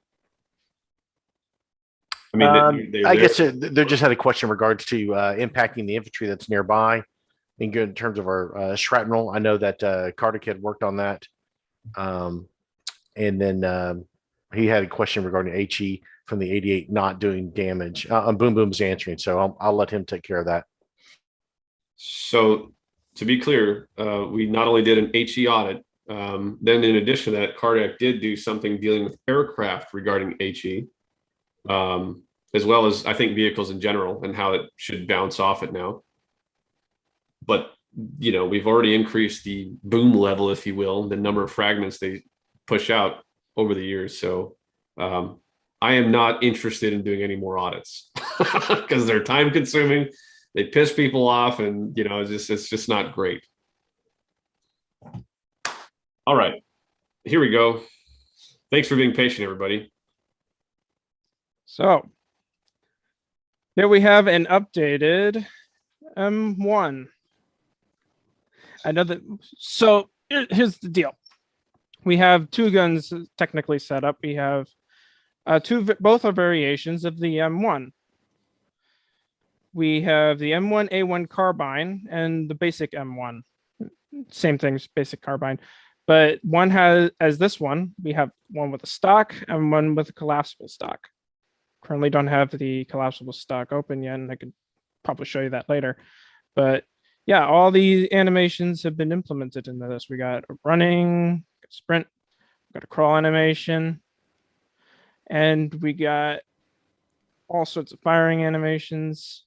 I mean, I guess they just had a question in regards to impacting the infantry that's nearby in good in terms of our shrapnel. I know that Kartik had worked on that. And then he had a question regarding HE from the 88 not doing damage. Boom Boom's answering, so I'll let him take care of that. So to be clear, we not only did an HE audit, then in addition to that, Kartik did do something dealing with aircraft regarding HE. As well as I think vehicles in general and how it should bounce off it now. But, you know, we've already increased the boom level, if you will, the number of fragments they push out over the years. So I am not interested in doing any more audits because they're time consuming. They piss people off and, you know, it's just not great. All right, here we go. Thanks for being patient, everybody. So here we have an updated M1. I know that. So here's the deal. we have two guns technically set up. We have both are variations of the M1. We have the M1A1 carbine and the basic M1. Same things, basic carbine. But one has, as this one, we have one with a stock and one with a collapsible stock. Currently don't have the collapsible stock open yet, and I could probably show you that later. But yeah, all the animations have been implemented into this. We got a running, a sprint, we got a crawl animation, and we got all sorts of firing animations.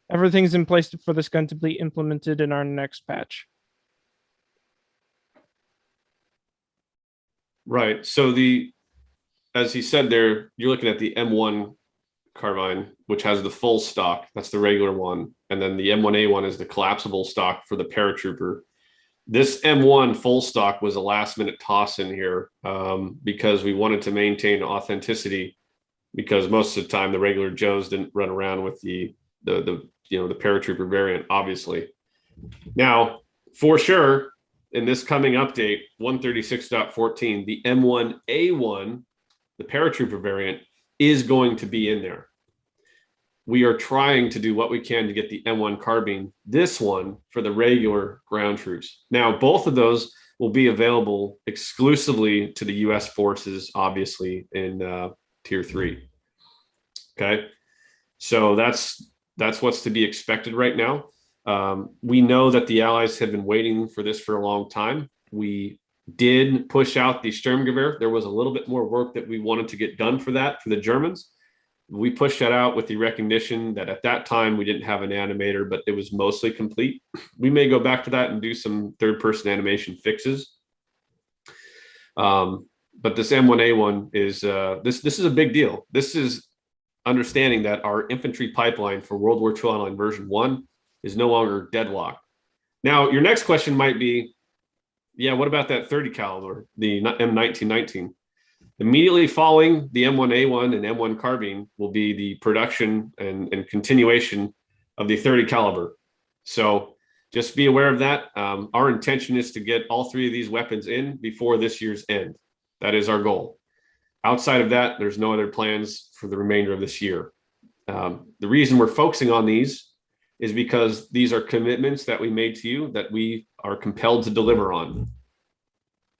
Everything's in place for this gun to be implemented in our next patch. Right. So as he said there, you're looking at the M1 carbine, which has the full stock. That's the regular one. And then the M1A1 is the collapsible stock for the paratrooper. This M1 full stock was a last minute toss in here because we wanted to maintain authenticity, because most of the time the regular Joes didn't run around with the paratrooper variant, obviously. Now, for sure, in this coming update, 136.14, the M1A1, the paratrooper variant, is going to be in there. We are trying to do what we can to get the M1 carbine, this one, for the regular ground troops. Now, both of those will be available exclusively to the US forces, obviously, in Tier 3. Okay, so that's what's to be expected right now. We know that the Allies have been waiting for this for a long time. We did push out the Sturmgewehr. There was a little bit more work that we wanted to get done for that for the Germans. We pushed that out with the recognition that at that time we didn't have an animator, but it was mostly complete. We may go back to that and do some third-person animation fixes. But this M1A1 is this is a big deal. This is understanding that our infantry pipeline for World War II Online version 1 is no longer deadlocked. Now, your next question might be, yeah, what about that 30 caliber, the M1919? Immediately following the M1A1 and M1 carbine will be the production and continuation of the 30 caliber. So just be aware of that. Our intention is to get all three of these weapons in before this year's end. That is our goal. Outside of that, there's no other plans for the remainder of this year. The reason we're focusing on these is because these are commitments that we made to you that we are compelled to deliver on.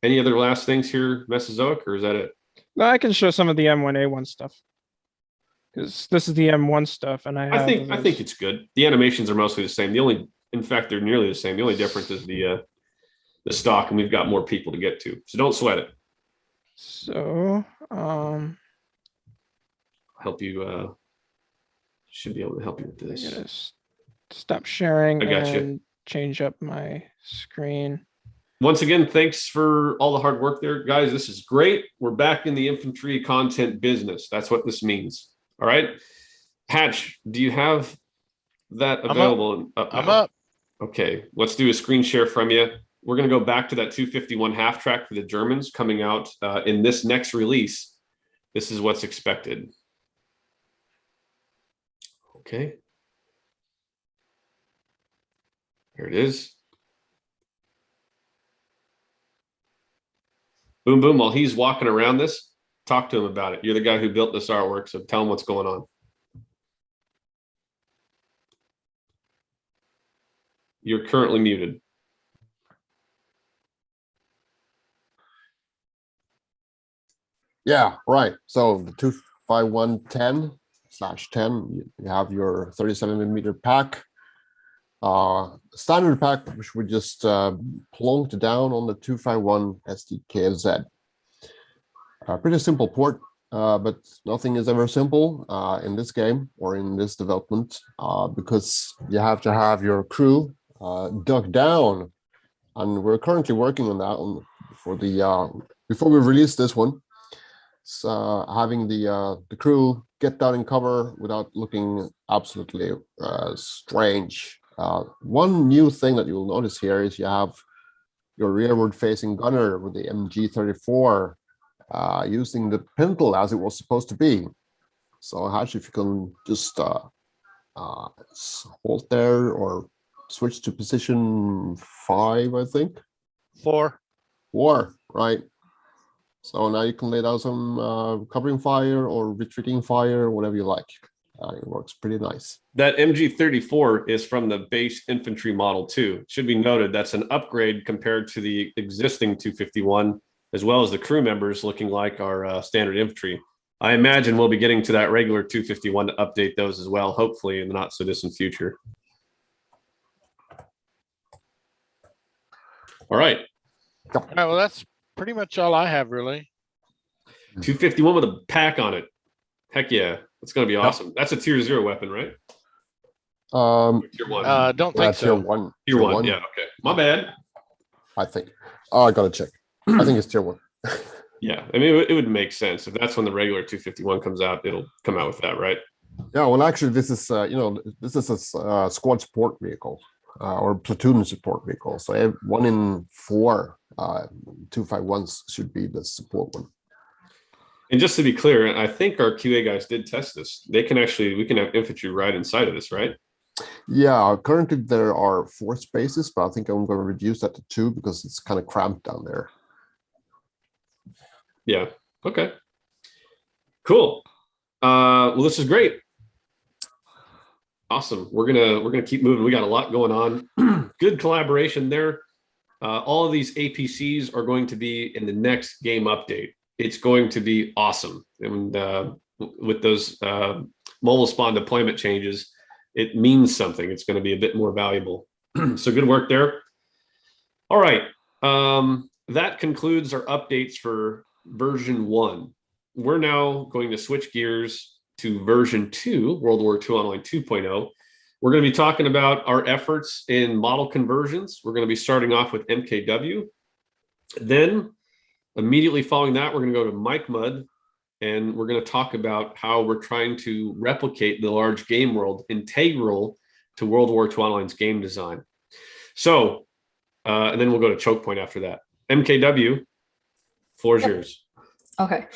Any other last things here, Mesozoic, or is that it? No, I can show some of the M1A1 stuff, because this is the M1 stuff, and I think it's good. The animations are mostly the same. In fact, they're nearly the same. The only difference is the stock, and we've got more people to get to. So don't sweat it. So help you. Should be able to help you with this. I'm gonna stop sharing I got and you. change up my screen. Once again, thanks for all the hard work there, guys. This is great. We're back in the infantry content business. That's what this means. All right. Hatch, do you have that available? I'm up. Okay, let's do a screen share from you. We're going to go back to that 251 half track for the Germans coming out in this next release. This is what's expected. Okay. Here it is. Boom, boom. While he's walking around this, talk to him about it. You're the guy who built this artwork, so tell him what's going on. You're currently muted. Yeah, right. So the 25110/10, you have your 37mm pack. Standard pack, which we just plonked down on the 251 SDKZ. Pretty simple port, but nothing is ever simple in this game or in this development because you have to have your crew dug down, and we're currently working on that before we release this one. So having the crew get down in cover without looking absolutely strange. One new thing that you'll notice here is you have your rearward facing gunner with the MG34 using the pintle as it was supposed to be. So Hatch, if you can just hold there or switch to position 5, I think. 4. war, right? So now you can lay down some covering fire or retreating fire, whatever you like. It works pretty nice. That MG34 is from the base infantry model too. It should be noted that's an upgrade compared to the existing 251, as well as the crew members looking like our standard infantry. I imagine we'll be getting to that regular 251 to update those as well, hopefully in the not so distant future. All right. All right, well, that's pretty much all I have, really. 251 with a pack on it. Heck yeah. It's going to be awesome. That's a tier 0 weapon, right? Tier 1. Don't think so. Tier 1. Tier 1. Yeah. Okay. My bad. I think. Oh, I got to check. I think it's tier 1. Yeah. I mean, it would make sense. If that's when the regular 251 comes out, it'll come out with that, right? Yeah. Well, actually, this is, this is a squad support vehicle or platoon support vehicle. So 1 in 4 251s should be the support one. And just to be clear, I think our QA guys did test this. We can have infantry right inside of this, right? Yeah, currently there are 4 spaces, but I think I'm going to reduce that to 2 because it's kind of cramped down there. Yeah. Okay. Cool. Well, this is great. Awesome. We're gonna keep moving. We got a lot going on. Good collaboration there. All of these APCs are going to be in the next game update. It's going to be awesome. And with those mobile spawn deployment changes, it means something. It's going to be a bit more valuable. So good work there. All right. That concludes our updates for version 1. We're now going to switch gears to version 2, World War II Online 2.0. We're going to be talking about our efforts in model conversions. We're going to be starting off with MKW. Then immediately following that, we're going to go to Mike Mudd, and we're going to talk about how we're trying to replicate the large game world integral to World War II Online's game design. So, and then we'll go to Chokepoint after that. MKW, floor is yours. Okay.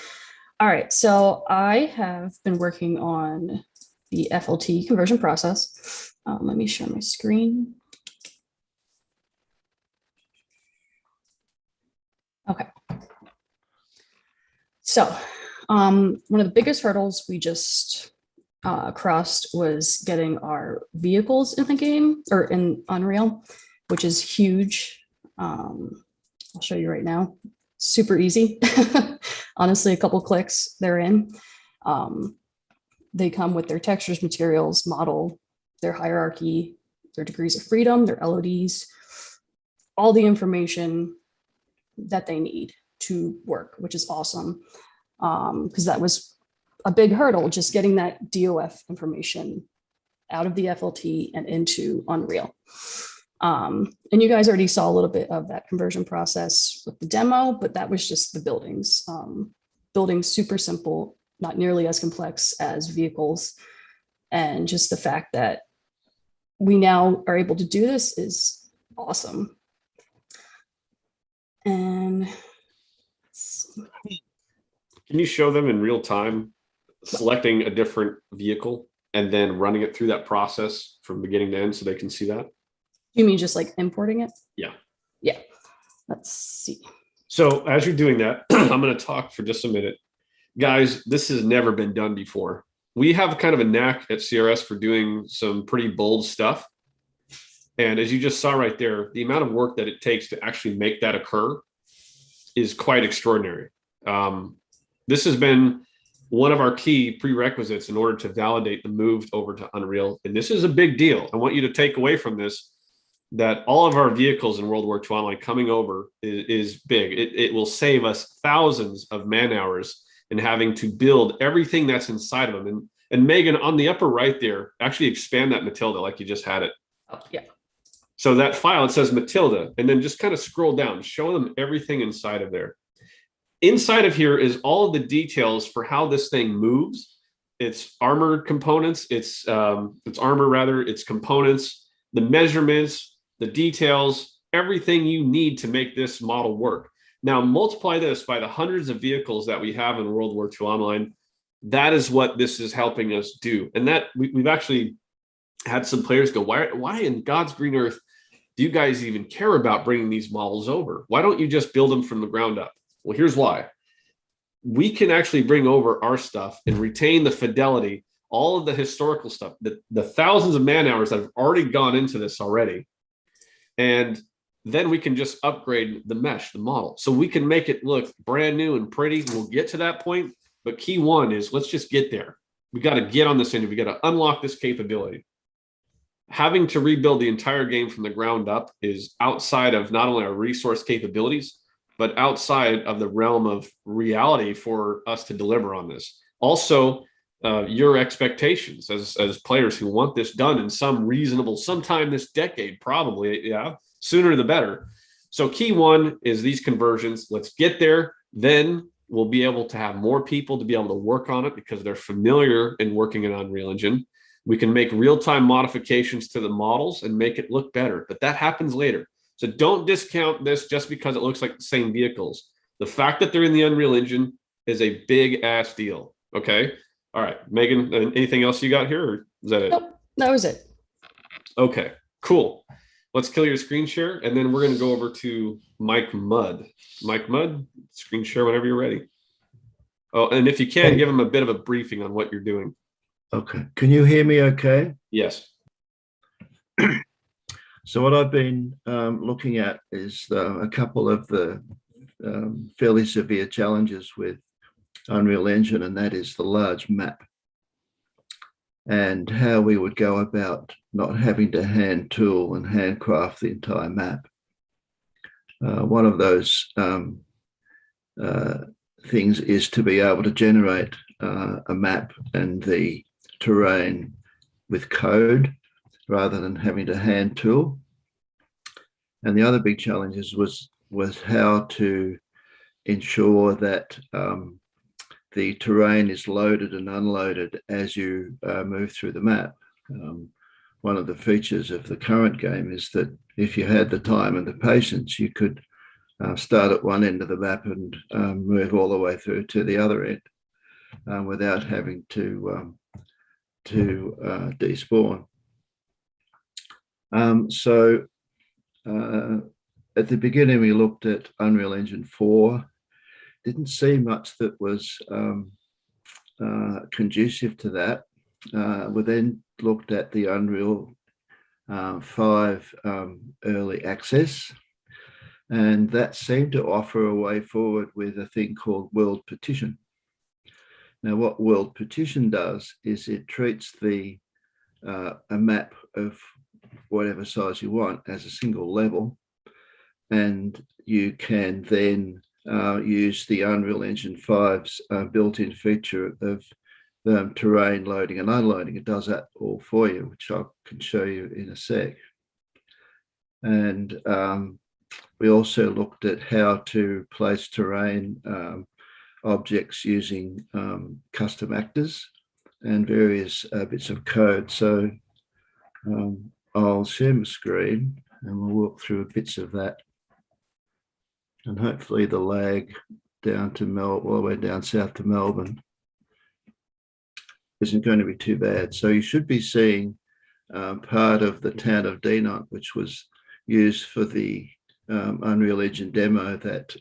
All right. So I have been working on the FLT conversion process. Let me share my screen. Okay. So one of the biggest hurdles we just crossed was getting our vehicles in the game or in Unreal, which is huge. I'll show you right now. Super easy. Honestly, a couple clicks, they're in. They come with their textures, materials, model, their hierarchy, their degrees of freedom, their LODs, all the information that they need to work, which is awesome. Because that was a big hurdle, just getting that DOF information out of the FLT and into Unreal. And you guys already saw a little bit of that conversion process with the demo, but that was just the buildings. Buildings super simple, not nearly as complex as vehicles. And just the fact that we now are able to do this is awesome. And can you show them in real time, selecting a different vehicle and then running it through that process from beginning to end so they can see that? You mean just like importing it? Yeah. Yeah. Let's see. So as you're doing that, I'm going to talk for just a minute. Guys, this has never been done before. We have kind of a knack at CRS for doing some pretty bold stuff. And as you just saw right there, the amount of work that it takes to actually make that occur is quite extraordinary. This has been one of our key prerequisites in order to validate the move over to Unreal. And this is a big deal. I want you to take away from this that all of our vehicles in World War II Online coming over is big. It will save us thousands of man hours in having to build everything that's inside of them. And Megan, on the upper right there, actually expand that Matilda like you just had it. Oh, yeah. So that file, it says Matilda, and then just kind of scroll down, show them everything inside of there. Inside of here is all of the details for how this thing moves. It's armored components, it's armor rather, it's components, the measurements, the details, everything you need to make this model work. Now multiply this by the hundreds of vehicles that we have in World War II Online. That is what this is helping us do. And that we've actually had some players go, why in God's green earth do you guys even care about bringing these models over? Why don't you just build them from the ground up? Well, here's why. We can actually bring over our stuff and retain the fidelity, all of the historical stuff, the thousands of man hours that have already gone into this already. And then we can just upgrade the mesh, the model. So we can make it look brand new and pretty. We'll get to that point. But key one is let's just get there. We got to get on this end. We got to unlock this capability. Having to rebuild the entire game from the ground up is outside of not only our resource capabilities, but outside of the realm of reality for us to deliver on this. Also, your expectations as players who want this done in some reasonable, sometime this decade, probably, yeah, sooner the better. So key one is these conversions. Let's get there. Then we'll be able to have more people to be able to work on it because they're familiar in working in Unreal Engine. We can make real-time modifications to the models and make it look better, but that happens later. So don't discount this just because it looks like the same vehicles. The fact that they're in the Unreal Engine is a big ass deal. Okay. All right, Megan, anything else you got here? Or is that it? Nope, that was it. Okay, cool. Let's kill your screen share, and then we're going to go over to Mike Mudd. Mike Mudd, screen share whenever you're ready. Oh, and if you can, give him a bit of a briefing on what you're doing. Okay. Can you hear me okay? Yes. So what I've been looking at is a couple of the fairly severe challenges with Unreal Engine, and that is the large map and how we would go about not having to hand tool and handcraft the entire map. One of those things is to be able to generate a map and the terrain with code rather than having to hand tool. And the other big challenges was how to ensure that the terrain is loaded and unloaded as you move through the map. One of the features of the current game is that if you had the time and the patience, you could start at one end of the map and move all the way through to the other end without having to despawn. So at the beginning, we looked at Unreal Engine 4. Didn't see much that was conducive to that. We then looked at the Unreal 5 early access, and that seemed to offer a way forward with a thing called World Partition. Now, what World Partition does is it treats a map of whatever size you want as a single level, and you can then use the Unreal Engine 5's built-in feature of terrain loading and unloading. It does that all for you, which I can show you in a sec. And we also looked at how to place terrain objects using custom actors and various bits of code. So I'll share my screen and we'll walk through bits of that. And hopefully the lag down to all the way down south to Melbourne isn't going to be too bad. So you should be seeing part of the town of Denont, which was used for the Unreal Engine demo that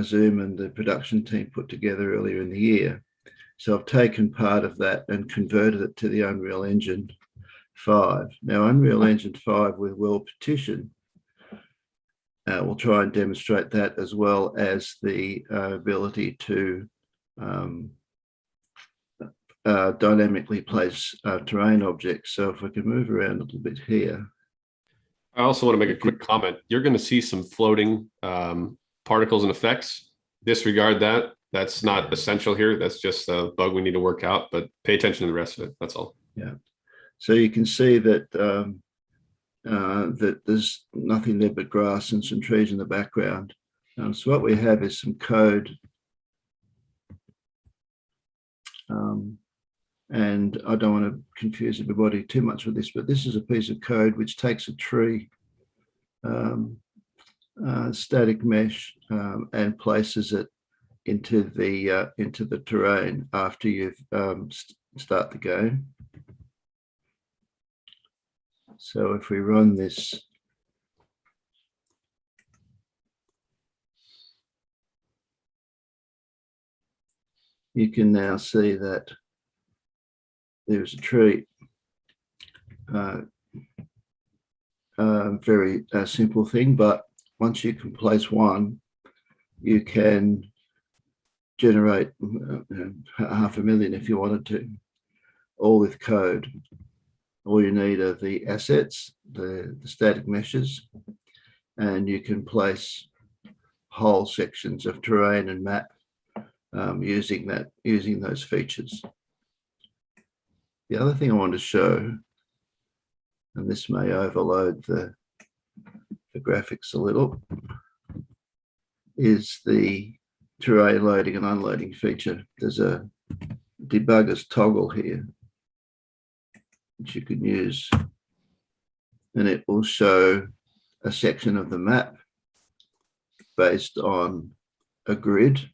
Zoom and the production team put together earlier in the year. So I've taken part of that and converted it to the Unreal Engine 5. Now, Unreal Engine 5 with World Partition, we'll try and demonstrate that, as well as the ability to dynamically place terrain objects. So if we can move around a little bit here. I also want to make a quick comment. You're going to see some floating particles and effects. Disregard that. That's not essential here. That's just a bug we need to work out, but pay attention to the rest of it. That's all. Yeah. So you can see that that there's nothing there but grass and some trees in the background. So what we have is some code. And I don't want to confuse everybody too much with this, but this is a piece of code which takes a tree, static mesh, and places it into the terrain after you've start the game. So if we run this you can now see that there's a tree. Very simple thing, but once you can place one, you can generate 500,000 if you wanted to, all with code. All you need are the assets, the static meshes, and you can place whole sections of terrain and map using those features. The other thing I want to show, and this may overload the graphics a little, is the terrain loading and unloading feature. There's a debugger's toggle here, which you can use, and it will show a section of the map based on a grid,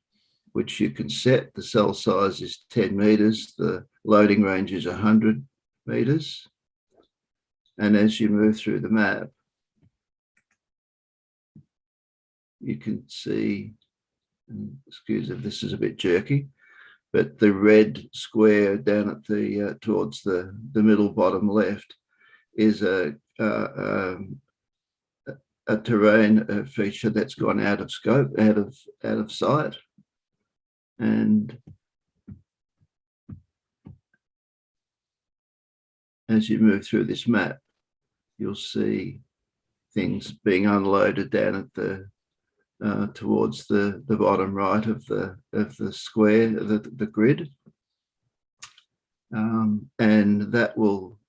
which you can set. The cell size is 10 meters. The loading range is 100 meters. And as you move through the map, you can see, excuse if this is a bit jerky, but the red square down at the towards the middle bottom left is a terrain feature that's gone out of scope, out of sight, and as you move through this map, you'll see things being unloaded down at the towards the bottom right of the square, the grid, and that will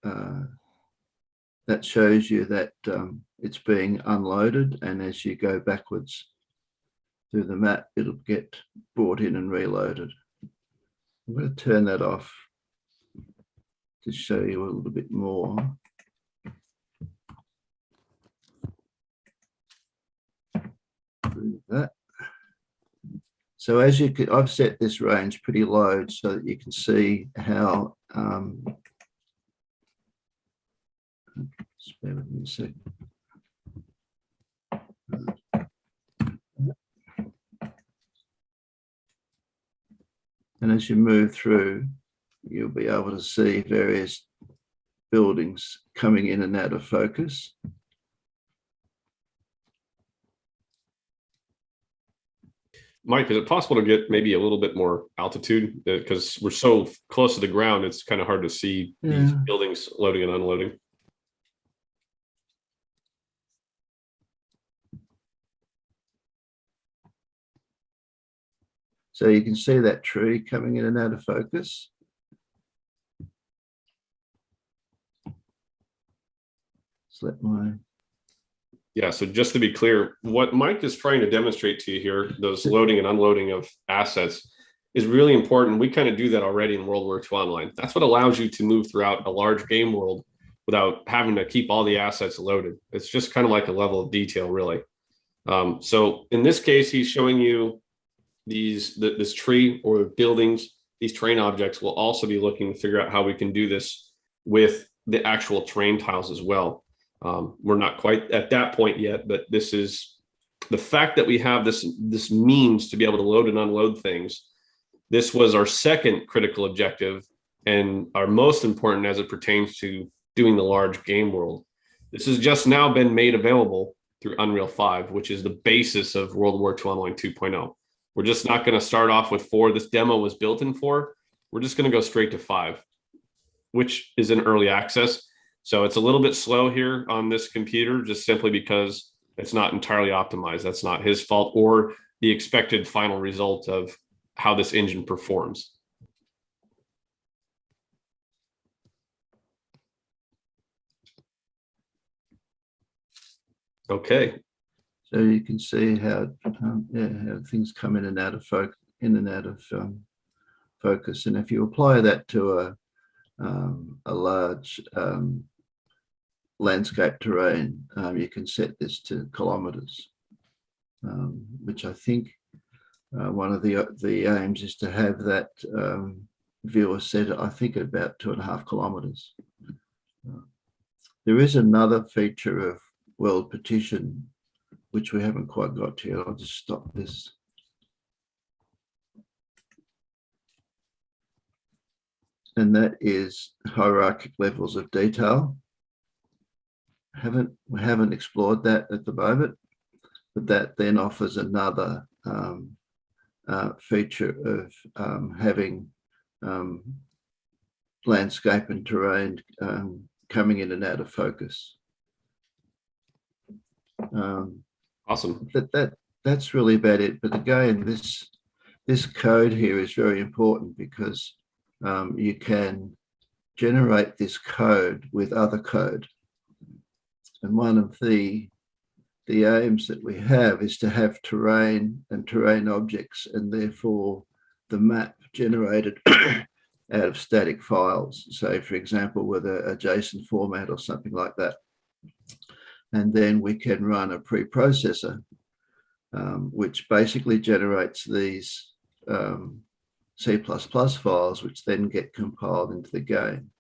that shows you that it's being unloaded, and as you go backwards through the map, it'll get brought in and reloaded. I'm going to turn that off to show you a little bit more. That. So as you can, I've set this range pretty low so that you can see how just bear with me a second. And as you move through, you'll be able to see various buildings coming in and out of focus. Mike, is it possible to get maybe a little bit more altitude? Because we're so close to the ground, it's kind of hard to see these buildings loading and unloading. So you can see that tree coming in and out of focus. Select my... Yeah, so just to be clear, what Mike is trying to demonstrate to you here, those loading and unloading of assets, is really important. We kind of do that already in World War II Online. That's what allows you to move throughout a large game world without having to keep all the assets loaded. It's just kind of like a level of detail, really. So in this case, he's showing you this tree or buildings. These terrain objects. Will also be looking to figure out how we can do this with the actual terrain tiles as well. We're not quite at that point yet, but this is the fact that we have this means to be able to load and unload things. This was our second critical objective and our most important as it pertains to doing the large game world. This has just now been made available through Unreal 5, which is the basis of World War II Online 2.0. We're just not going to start off with 4. This demo was built in 4. We're just going to go straight to 5, which is in early access. So it's a little bit slow here on this computer, just simply because it's not entirely optimized. That's not his fault or the expected final result of how this engine performs. Okay. So you can see how how things come in and out of focus, focus. And if you apply that to a large landscape terrain, you can set this to kilometers, which I think one of the aims is to have that viewer set, I think, at about 2.5 kilometers. There is another feature of World Partition, which we haven't quite got to yet. I'll just stop this. and that is hierarchic levels of detail. We haven't explored that at the moment, but that then offers another feature of having landscape and terrain coming in and out of focus. Awesome. That's really about it. But again, this code here is very important because you can generate this code with other code. And one of the aims that we have is to have terrain and terrain objects, and therefore the map generated out of static files. So for example, with a JSON format or something like that. And then we can run a preprocessor, which basically generates these C++ files, which then get compiled into the game.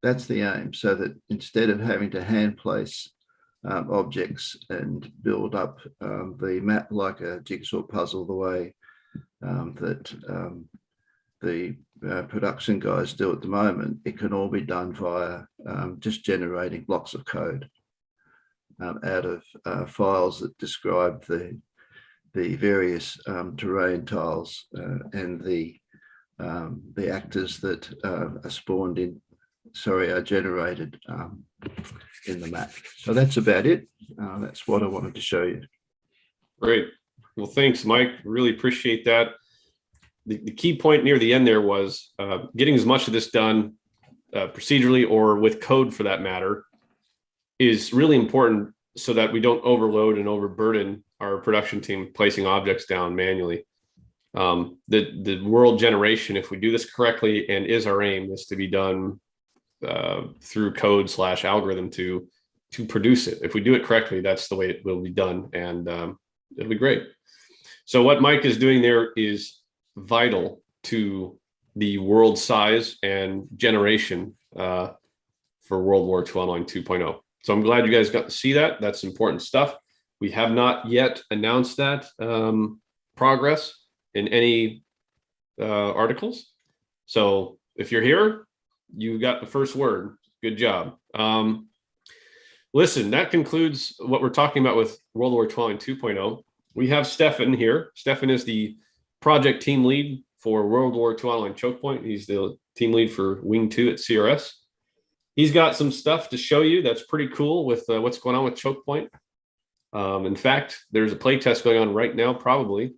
That's the aim, so that instead of having to hand place objects and build up the map like a jigsaw puzzle the way that the production guys do at the moment, it can all be done via just generating blocks of code out of files that describe the various terrain tiles and the actors that are spawned in, are generated in the map. So that's about it. That's what I wanted to show you. Great. Well, thanks, Mike. Really appreciate that. The key point near the end there was getting as much of this done procedurally or with code for that matter is really important so that we don't overload and overburden our production team placing objects down manually. The world generation, if we do this correctly, and is our aim, is to be done through code / algorithm to produce it. If we do it correctly, that's the way it will be done, and it'll be great. So what Mike is doing there is vital to the world size and generation for World War II Online 2.0. So I'm glad you guys got to see that. That's important stuff. We have not yet announced that progress in any articles. So if you're here, you got the first word. Good job. Listen, that concludes what we're talking about with World War II Online 2.0. We have Stefan here. Stefan is the project team lead for World War II Online Chokepoint. He's the team lead for Wing 2 at CRS. He's got some stuff to show you that's pretty cool with what's going on with Chokepoint. In fact, there's a play test going on right now, probably.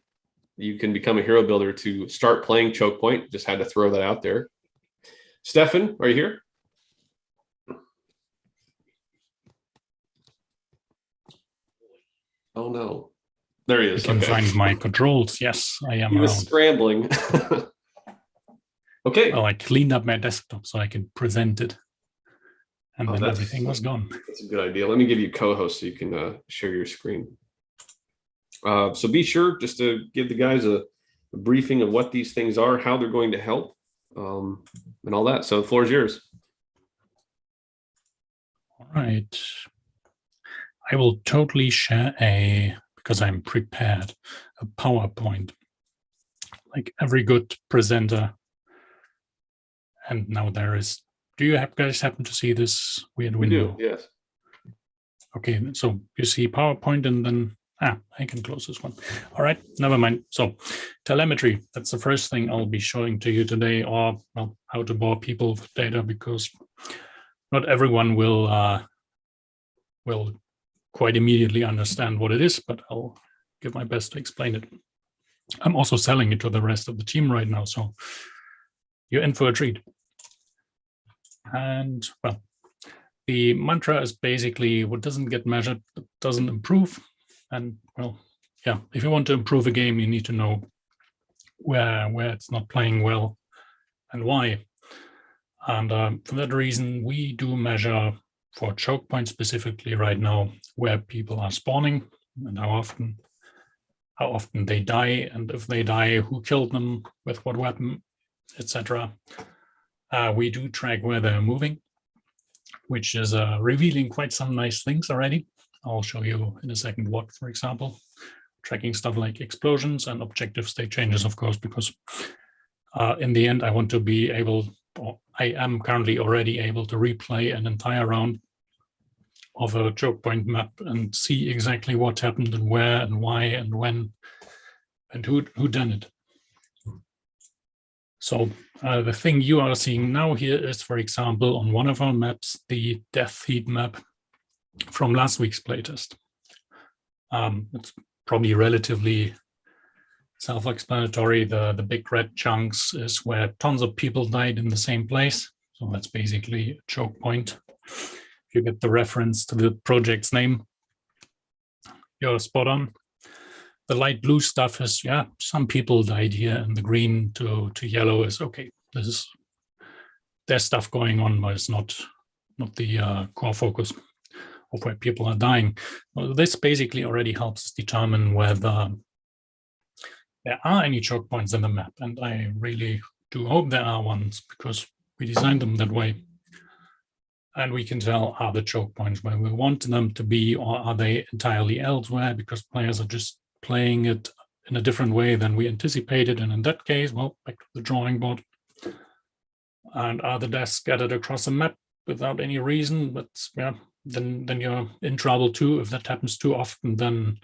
You can become a hero builder to start playing Chokepoint. Just had to throw that out there. Stefan, are you here? Oh no. There he is. I can find my controls. Yes, I am. He was scrambling. Okay. Well, I cleaned up my desktop so I can present it. And then everything was gone. That's a good idea. Let me give you co-host so you can share your screen. So be sure just to give the guys a briefing of what these things are, how they're going to help, and all that. So the floor is yours. All right. I will totally share because I'm prepared, a PowerPoint, like every good presenter. And now there is, do you guys happen to see this weird window? We do, yes. Okay, so you see PowerPoint and then, I can close this one. All right, never mind. So telemetry, that's the first thing I'll be showing to you today, or well, how to bore people with data, because not everyone will quite immediately understand what it is, but I'll give my best to explain it. I'm also selling it to the rest of the team right now, so you're in for a treat. And well, the mantra is basically what doesn't get measured doesn't improve. And well, yeah, if you want to improve a game, you need to know where it's not playing well and why. And for that reason, we do measure for Chokepoint specifically right now where people are spawning and how often they die, and if they die, who killed them, with what weapon, etc. We do track where they're moving, which is revealing quite some nice things already. I'll show you in a second what, for example, tracking stuff like explosions and objective state changes, of course, because in the end, I want to be able or I am currently already able to replay an entire round of a Chokepoint map and see exactly what happened and where and why and when and who done it. So the thing you are seeing now here is, for example, on one of our maps, the death heat map from last week's playtest. It's probably relatively self-explanatory. The big red chunks is where tons of people died in the same place. So that's basically a choke point. If you get the reference to the project's name, you're spot on. The light blue stuff is, yeah, some people died here, and the green to yellow is, okay, there's stuff going on, but it's not the core focus of where people are dying. Well, this basically already helps us determine whether there are any choke points in the map, and I really do hope there are ones, because we designed them that way. And we can tell, are the choke points where we want them to be, or are they entirely elsewhere because players are just playing it in a different way than we anticipated? And in that case, well, back to the drawing board. And are the deaths scattered across the map without any reason? But yeah, then you're in trouble too. If that happens too often, then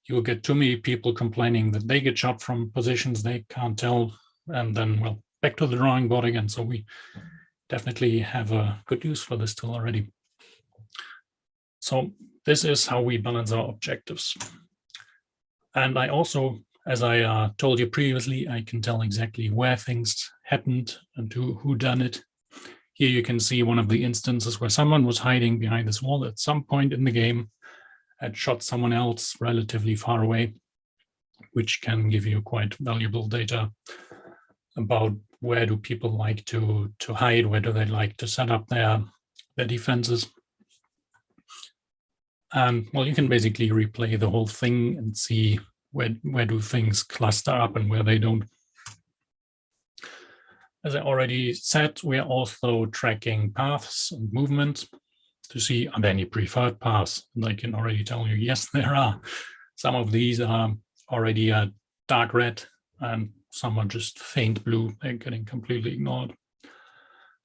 you'll get too many people complaining that they get shot from positions they can't tell. And then, well, back to the drawing board again. So we definitely have a good use for this tool already. So this is how we balance our objectives. And I also, as I told you previously, I can tell exactly where things happened and who done it. Here you can see one of the instances where someone was hiding behind this wall at some point in the game, had shot someone else relatively far away, which can give you quite valuable data about where do people like to hide, where do they like to set up their defenses. And well, you can basically replay the whole thing and see where do things cluster up and where they don't. As I already said, we are also tracking paths and movement to see, are there any preferred paths? And I can already tell you, yes, there are. Some of these are already dark red, and some are just faint blue. They're getting completely ignored.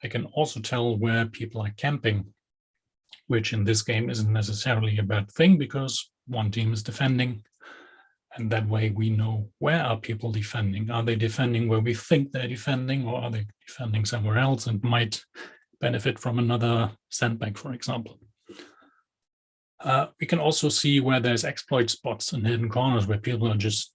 I can also tell where people are camping, which in this game isn't necessarily a bad thing because one team is defending. And that way we know, where are people defending? Are they defending where we think they're defending, or are they defending somewhere else and might benefit from another sandbag, for example? We can also see where there's exploit spots and hidden corners where people are just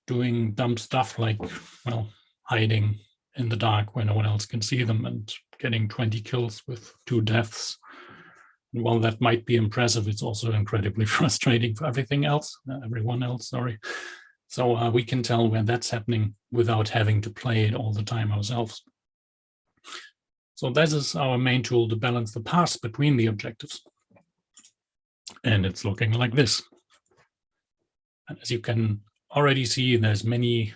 doing dumb stuff like, well, hiding in the dark where no one else can see them and getting 20 kills with 2 deaths. And while that might be impressive, it's also incredibly frustrating for everyone else, sorry. So we can tell where that's happening without having to play it all the time ourselves. So this is our main tool to balance the paths between the objectives. And it's looking like this. And as you can already see, there's many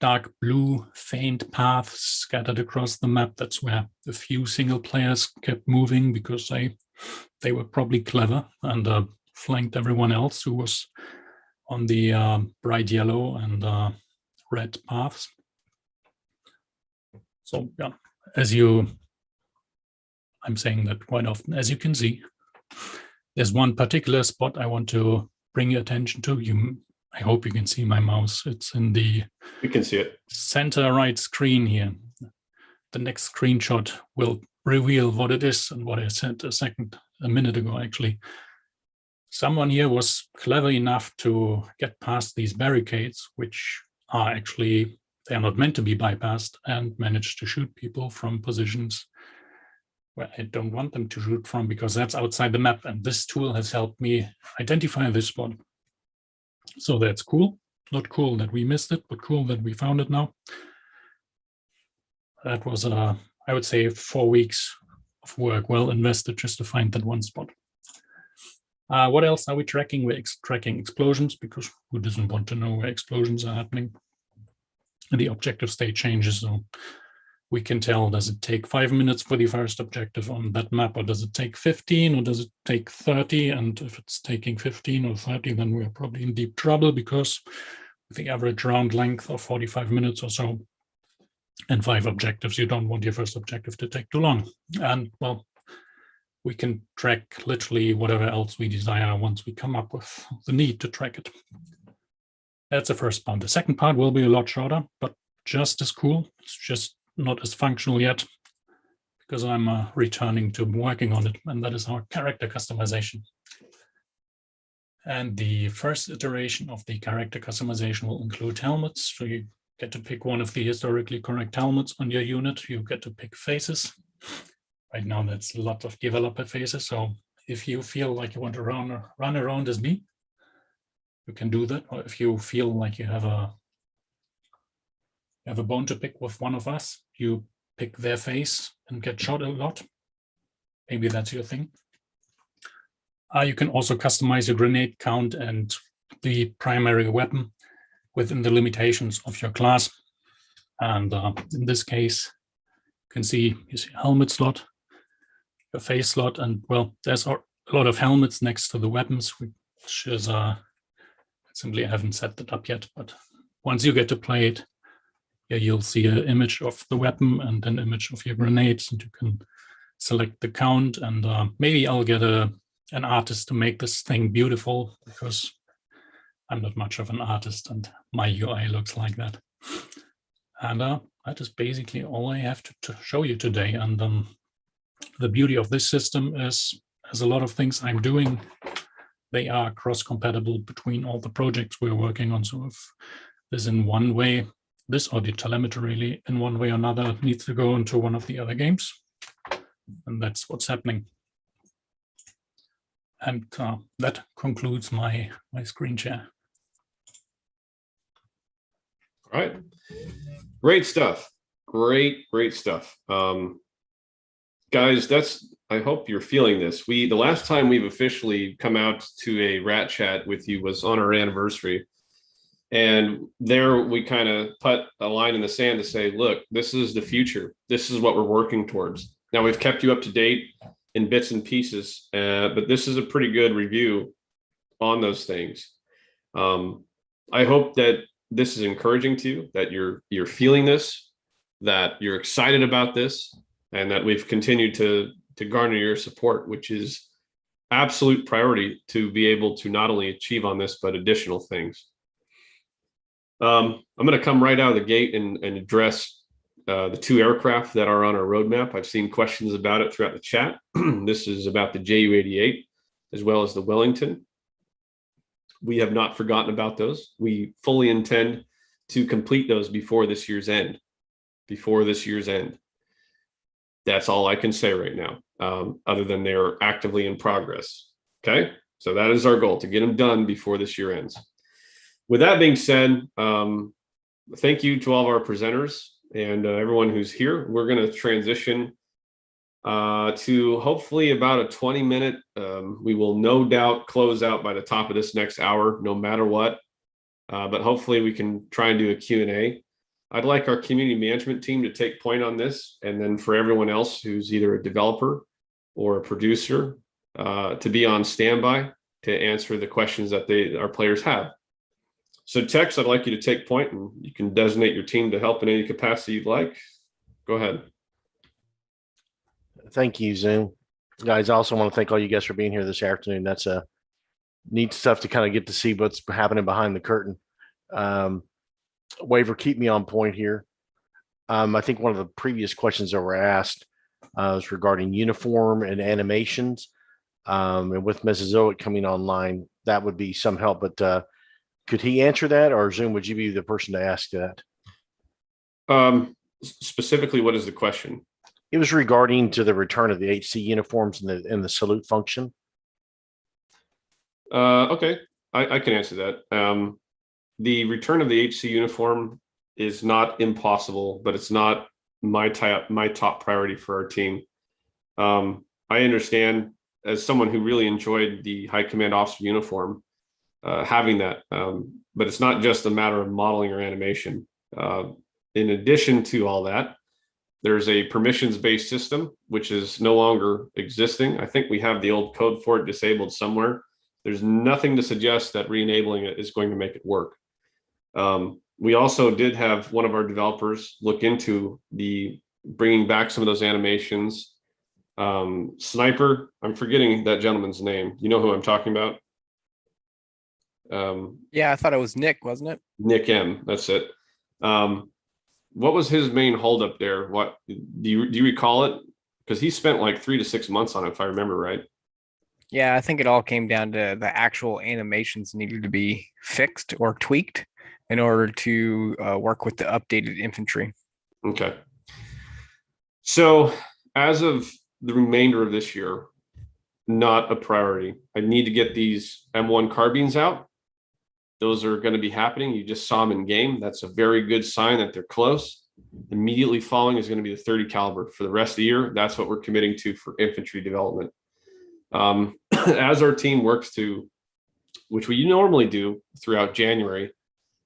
dark blue faint paths scattered across the map. That's where a few single players kept moving because they were probably clever and flanked everyone else who was on the bright yellow and red paths. So yeah, I'm saying that quite often, as you can see, there's one particular spot I want to bring your attention to. I hope you can see my mouse. It's in the We can see it. center right screen here. The next screenshot will reveal what it is and what I said a minute ago, actually. Someone here was clever enough to get past these barricades, which are actually, they are not meant to be bypassed, and managed to shoot people from positions where I don't want them to shoot from because that's outside the map. And this tool has helped me identify this spot. So that's cool. Not cool that we missed it, but cool that we found it now. That was, I would say, 4 weeks of work well invested just to find that one spot. What else are we tracking? We're tracking explosions, because who doesn't want to know where explosions are happening? And the objective state changes, so we can tell, does it take 5 minutes for the first objective on that map, or does it take 15, or does it take 30? And if it's taking 15 or 30, then we're probably in deep trouble, because with the average round length of 45 minutes or so, and 5 objectives. You don't want your first objective to take too long. And well, we can track literally whatever else we desire once we come up with the need to track it. That's the first part. The second part will be a lot shorter, but just as cool. It's just not as functional yet because I'm returning to working on it, and that is our character customization. And the first iteration of the character customization will include helmets. So you get to pick one of the historically correct helmets on your unit. You get to pick faces. Right now, that's a lot of developer faces. So if you feel like you want to run around as me, you can do that. Or if you feel like you have a bone to pick with one of us, you pick their face and get shot a lot. Maybe that's your thing. You can also customize your grenade count and the primary weapon within the limitations of your class. And in this case, you can see you see helmet slot, your face slot, and well, there's a lot of helmets next to the weapons, which is simply I haven't set that up yet. But once you get to play it, yeah, you'll see an image of the weapon and an image of your grenades, and you can select the count. And maybe I'll get an artist to make this thing beautiful, because I'm not much of an artist and my UI looks like that. And that is basically all I have to show you today. And the beauty of this system is, as a lot of things I'm doing, they are cross-compatible between all the projects we're working on. So if this in one way, this audio telemetry really in one way or another needs to go into one of the other games, and that's what's happening. And that concludes my screen share. All right. Great stuff. Great stuff. Guys, I hope you're feeling this. The last time we've officially come out to a rat chat with you was on our anniversary. And there we kind of put a line in the sand to say, look, this is the future. This is what we're working towards. Now we've kept you up to date in bits and pieces, but this is a pretty good review on those things. I hope that this is encouraging to you, that you're feeling this, that you're excited about this, and that we've continued to garner your support, which is absolute priority to be able to not only achieve on this, but additional things. I'm going to come right out of the gate and address the 2 aircraft that are on our roadmap. I've seen questions about it throughout the chat. This is about the Ju-88 as well as the Wellington. We have not forgotten about those. We fully intend to complete those before this year's end. That's all I can say right now, other than they're actively in progress. Okay, so that is our goal, to get them done before this year ends. With that being said, thank you to all of our presenters and everyone who's here. We're going to transition to hopefully about a 20-minute. We will no doubt close out by the top of this next hour, no matter what. But hopefully we can try and do a Q&A. I'd like our community management team to take point on this, and then for everyone else who's either a developer or a producer to be on standby to answer the questions that our players have. So Tex, I'd like you to take point, and you can designate your team to help in any capacity you'd like. Go ahead. Thank you, Zoom. Guys, I also want to thank all you guys for being here this afternoon. That's a neat stuff to kind of get to see what's happening behind the curtain. Waiver, keep me on point here. I think one of the previous questions that were asked was regarding uniform and animations. And with Mesozoic coming online, that would be some help, but could he answer that, or Zoom, would you be the person to ask that? Specifically, what is the question? It was regarding to the return of the HC uniforms and the salute function. Okay, I can answer that. The return of the HC uniform is not impossible, but it's not my top priority for our team. I understand, as someone who really enjoyed the High Command Officer uniform, having that, but it's not just a matter of modeling or animation. In addition to all that, there's a permissions-based system, which is no longer existing. I think we have the old code for it disabled somewhere. There's nothing to suggest that re-enabling it is going to make it work. We also did have one of our developers look into the bringing back some of those animations. Sniper, I'm forgetting that gentleman's name. You know who I'm talking about? Yeah, I thought it was Nick, wasn't it? Nick M. That's it. What was his main holdup there? What do you recall it? Because he spent like 3 to 6 months on it, if I remember right. Yeah, I think it all came down to the actual animations needed to be fixed or tweaked in order to work with the updated infantry. Okay. So as of the remainder of this year, not a priority. I need to get these M1 carbines out. Those are going to be happening. You just saw them in game. That's a very good sign that they're close. Immediately following is going to be the 30 caliber for the rest of the year. That's what we're committing to for infantry development. As our team works to, which we normally do throughout January,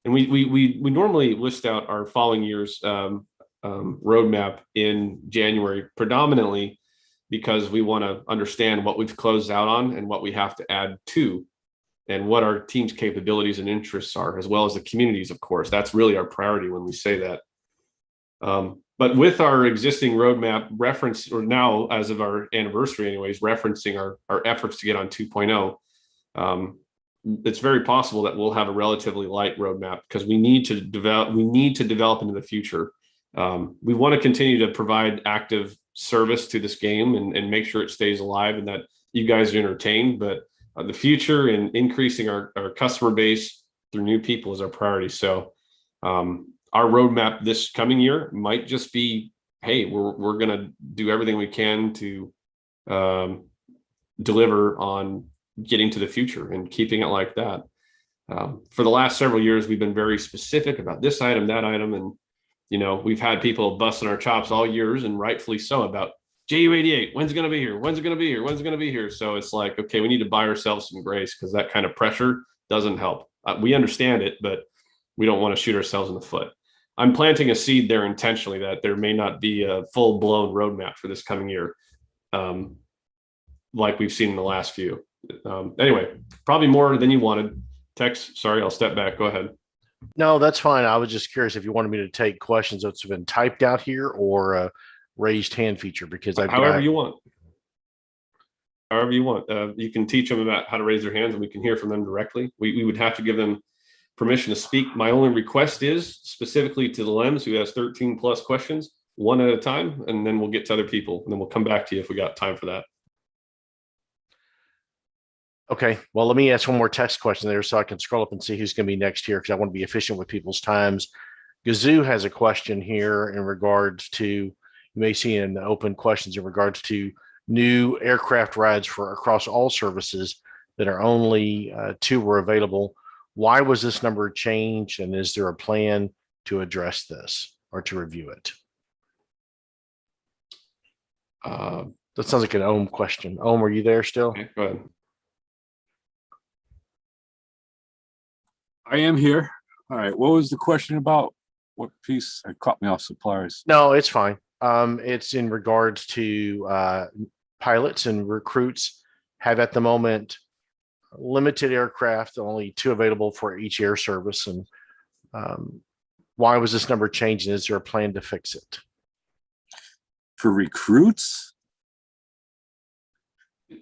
and we normally list out our following year's roadmap in January, predominantly because we want to understand what we've closed out on and what we have to add to, and what our team's capabilities and interests are, as well as the communities, of course. That's really our priority when we say that. But with our existing roadmap reference, or now as of our anniversary anyways, referencing our efforts to get on 2.0, it's very possible that we'll have a relatively light roadmap because we need to develop into the future. We want to continue to provide active service to this game and make sure it stays alive and that you guys are entertained, but the future and increasing our customer base through new people is our priority. So our roadmap this coming year might just be, hey, we're going to do everything we can to deliver on getting to the future and keeping it like that. For the last several years, we've been very specific about this item, that item, and we've had people busting our chops all years, and rightfully so, about JU88. When's it going to be here? When's it going to be here? When's it going to be here? So it's like, okay, we need to buy ourselves some grace because that kind of pressure doesn't help. We understand it, but we don't want to shoot ourselves in the foot. I'm planting a seed there intentionally that there may not be a full-blown roadmap for this coming year, like we've seen in the last few. Anyway, probably more than you wanted. Tex, sorry, I'll step back. Go ahead. No, that's fine. I was just curious if you wanted me to take questions that's been typed out here or a raised hand feature, because however you want. However you want. You can teach them about how to raise their hands and we can hear from them directly. We would have to give them permission to speak. My only request is specifically to the LEMS, who has 13 plus questions, one at a time, and then we'll get to other people, and then we'll come back to you if we got time for that. Okay, well, let me ask one more text question there so I can scroll up and see who's going to be next here, because I want to be efficient with people's times. Gazoo has a question here in regards to, you may see in the open questions in regards to new aircraft rides for across all services that are only 2 were available. Why was this number changed, and is there a plan to address this or to review it? That sounds like an Ohm question. Ohm, are you there still? Okay, go ahead. I am here. All right. What was the question about? What piece? It caught me off surprise. No, it's fine. It's in regards to pilots and recruits have at the moment limited aircraft, only 2 available for each air service. And why was this number changed? And is there a plan to fix it? For recruits?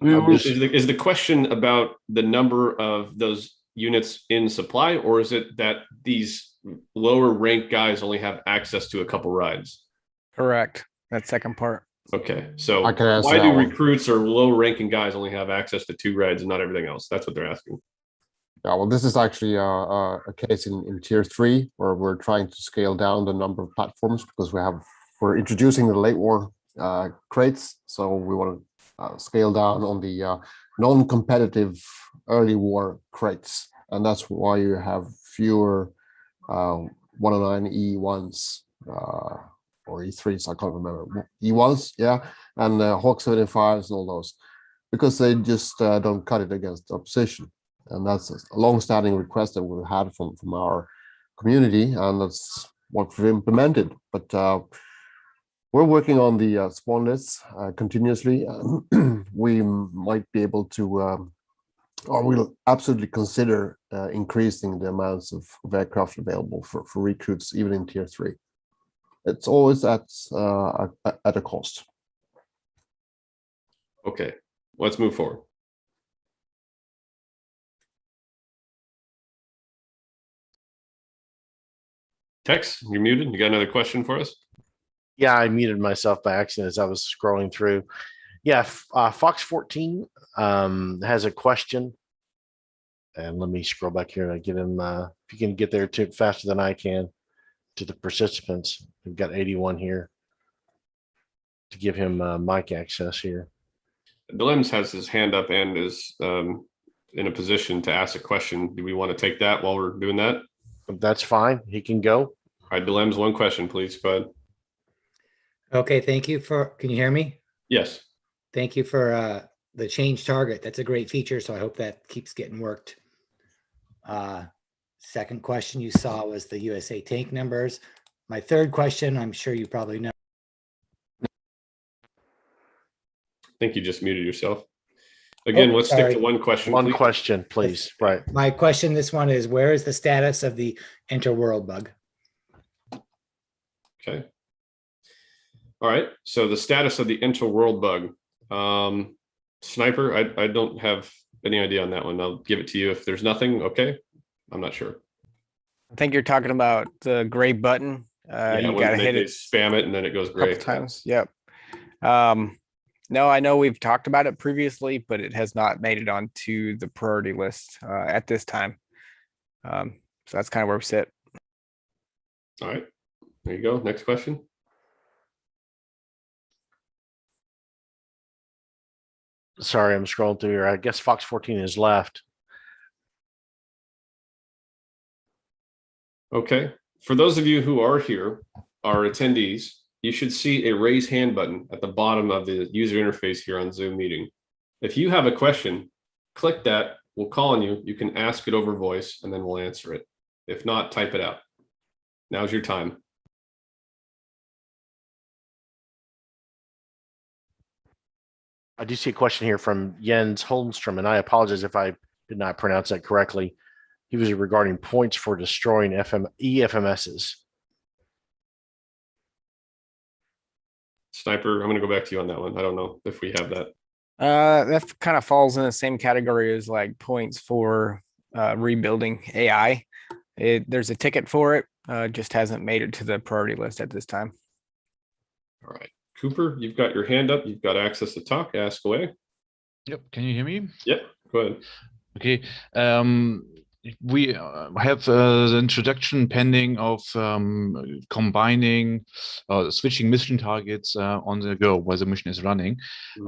Is the question about the number of those units in supply, or is it that these lower ranked guys only have access to a couple rides? Correct. That second part. Okay, so I can answer why do that one. recruits or low ranking guys only have access to 2 rides and not everything else? That's what they're asking. Yeah, well, this is actually a case in tier 3 where we're trying to scale down the number of platforms because we're introducing the late war crates, so we want to scale down on the non-competitive early war crates, and that's why you have fewer 109 E1s or E3s. I can't remember. E1s, yeah, and Hawk 75s and all those, because they just don't cut it against the opposition. And that's a long-standing request that we've had from our community, and that's what we've implemented. But we're working on the spawn lists continuously. We might be able to we'll absolutely consider increasing the amounts of aircraft available for recruits, even in tier 3. It's always at a cost. Okay, let's move forward. Tex, you're muted. You got another question for us? Yeah, I muted myself by accident as I was scrolling through. Yeah, Fox 14 has a question. And let me scroll back here and I get him. If you can get there too faster than I can to the participants. We've got 81 here to give him mic access here. Dilems has his hand up and is in a position to ask a question. Do we want to take that while we're doing that? That's fine. He can go. All right, Dilems, one question, please. Go ahead. Okay, thank you for, can you hear me? Yes. Thank you for the change target. That's a great feature, so I hope that keeps getting worked. Second question you saw was the USA tank numbers. My third question, I'm sure you probably know. I think you just muted yourself. Again, let's stick to one question. One question, please. Right. My question, this one is, where is the status of the interworld bug? Okay. All right. So the status of the interworld bug. Sniper, I don't have any idea on that one. I'll give it to you if there's nothing. Okay. I'm not sure. I think you're talking about the gray button. Yeah, you when gotta hit they it spam it and then it goes a gray. couple times. Yep. No, I know we've talked about it previously, but it has not made it onto the priority list at this time. So that's kind of where we sit. All right. There you go. Next question. Sorry, I'm scrolling through here. I guess Fox 14 is left. Okay. For those of you who are here, our attendees, you should see a raise hand button at the bottom of the user interface here on Zoom meeting. If you have a question, click that. We'll call on you. You can ask it over voice and then we'll answer it. If not, type it out. Now's your time. I do see a question here from Jens Holmstrom, and I apologize if I did not pronounce that correctly. He was regarding points for destroying EFMSs. Sniper, I'm going to go back to you on that one. I don't know if we have that. That kind of falls in the same category as like points for rebuilding AI. There's a ticket for it, just hasn't made it to the priority list at this time. All right. Cooper, you've got your hand up. You've got access to talk. Ask away. Yep. Can you hear me? Yep. Go ahead. Okay. We have the introduction pending of combining switching mission targets on the go while the mission is running.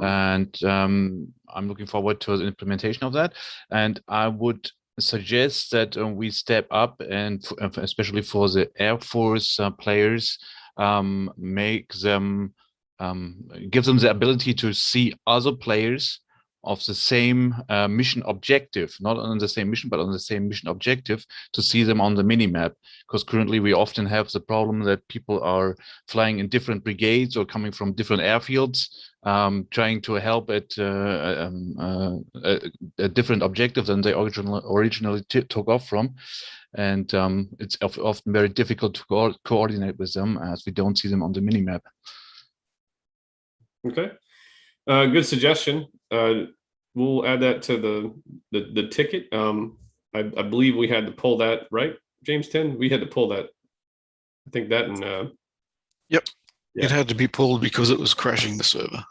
And I'm looking forward to the implementation of that. And I would suggest that we step up and especially for the Air Force players, make them give them the ability to see other players of the same mission objective, not on the same mission, but on the same mission objective, to see them on the minimap. Because currently we often have the problem that people are flying in different brigades or coming from different airfields, trying to help at a different objective than they originally took off from. And it's often very difficult to coordinate with them as we don't see them on the minimap. Okay. Good suggestion. We'll add that to the ticket. I believe we had to pull that, right, James 10? We had to pull that. I think that and yep. Yeah. It had to be pulled because it was crashing the server.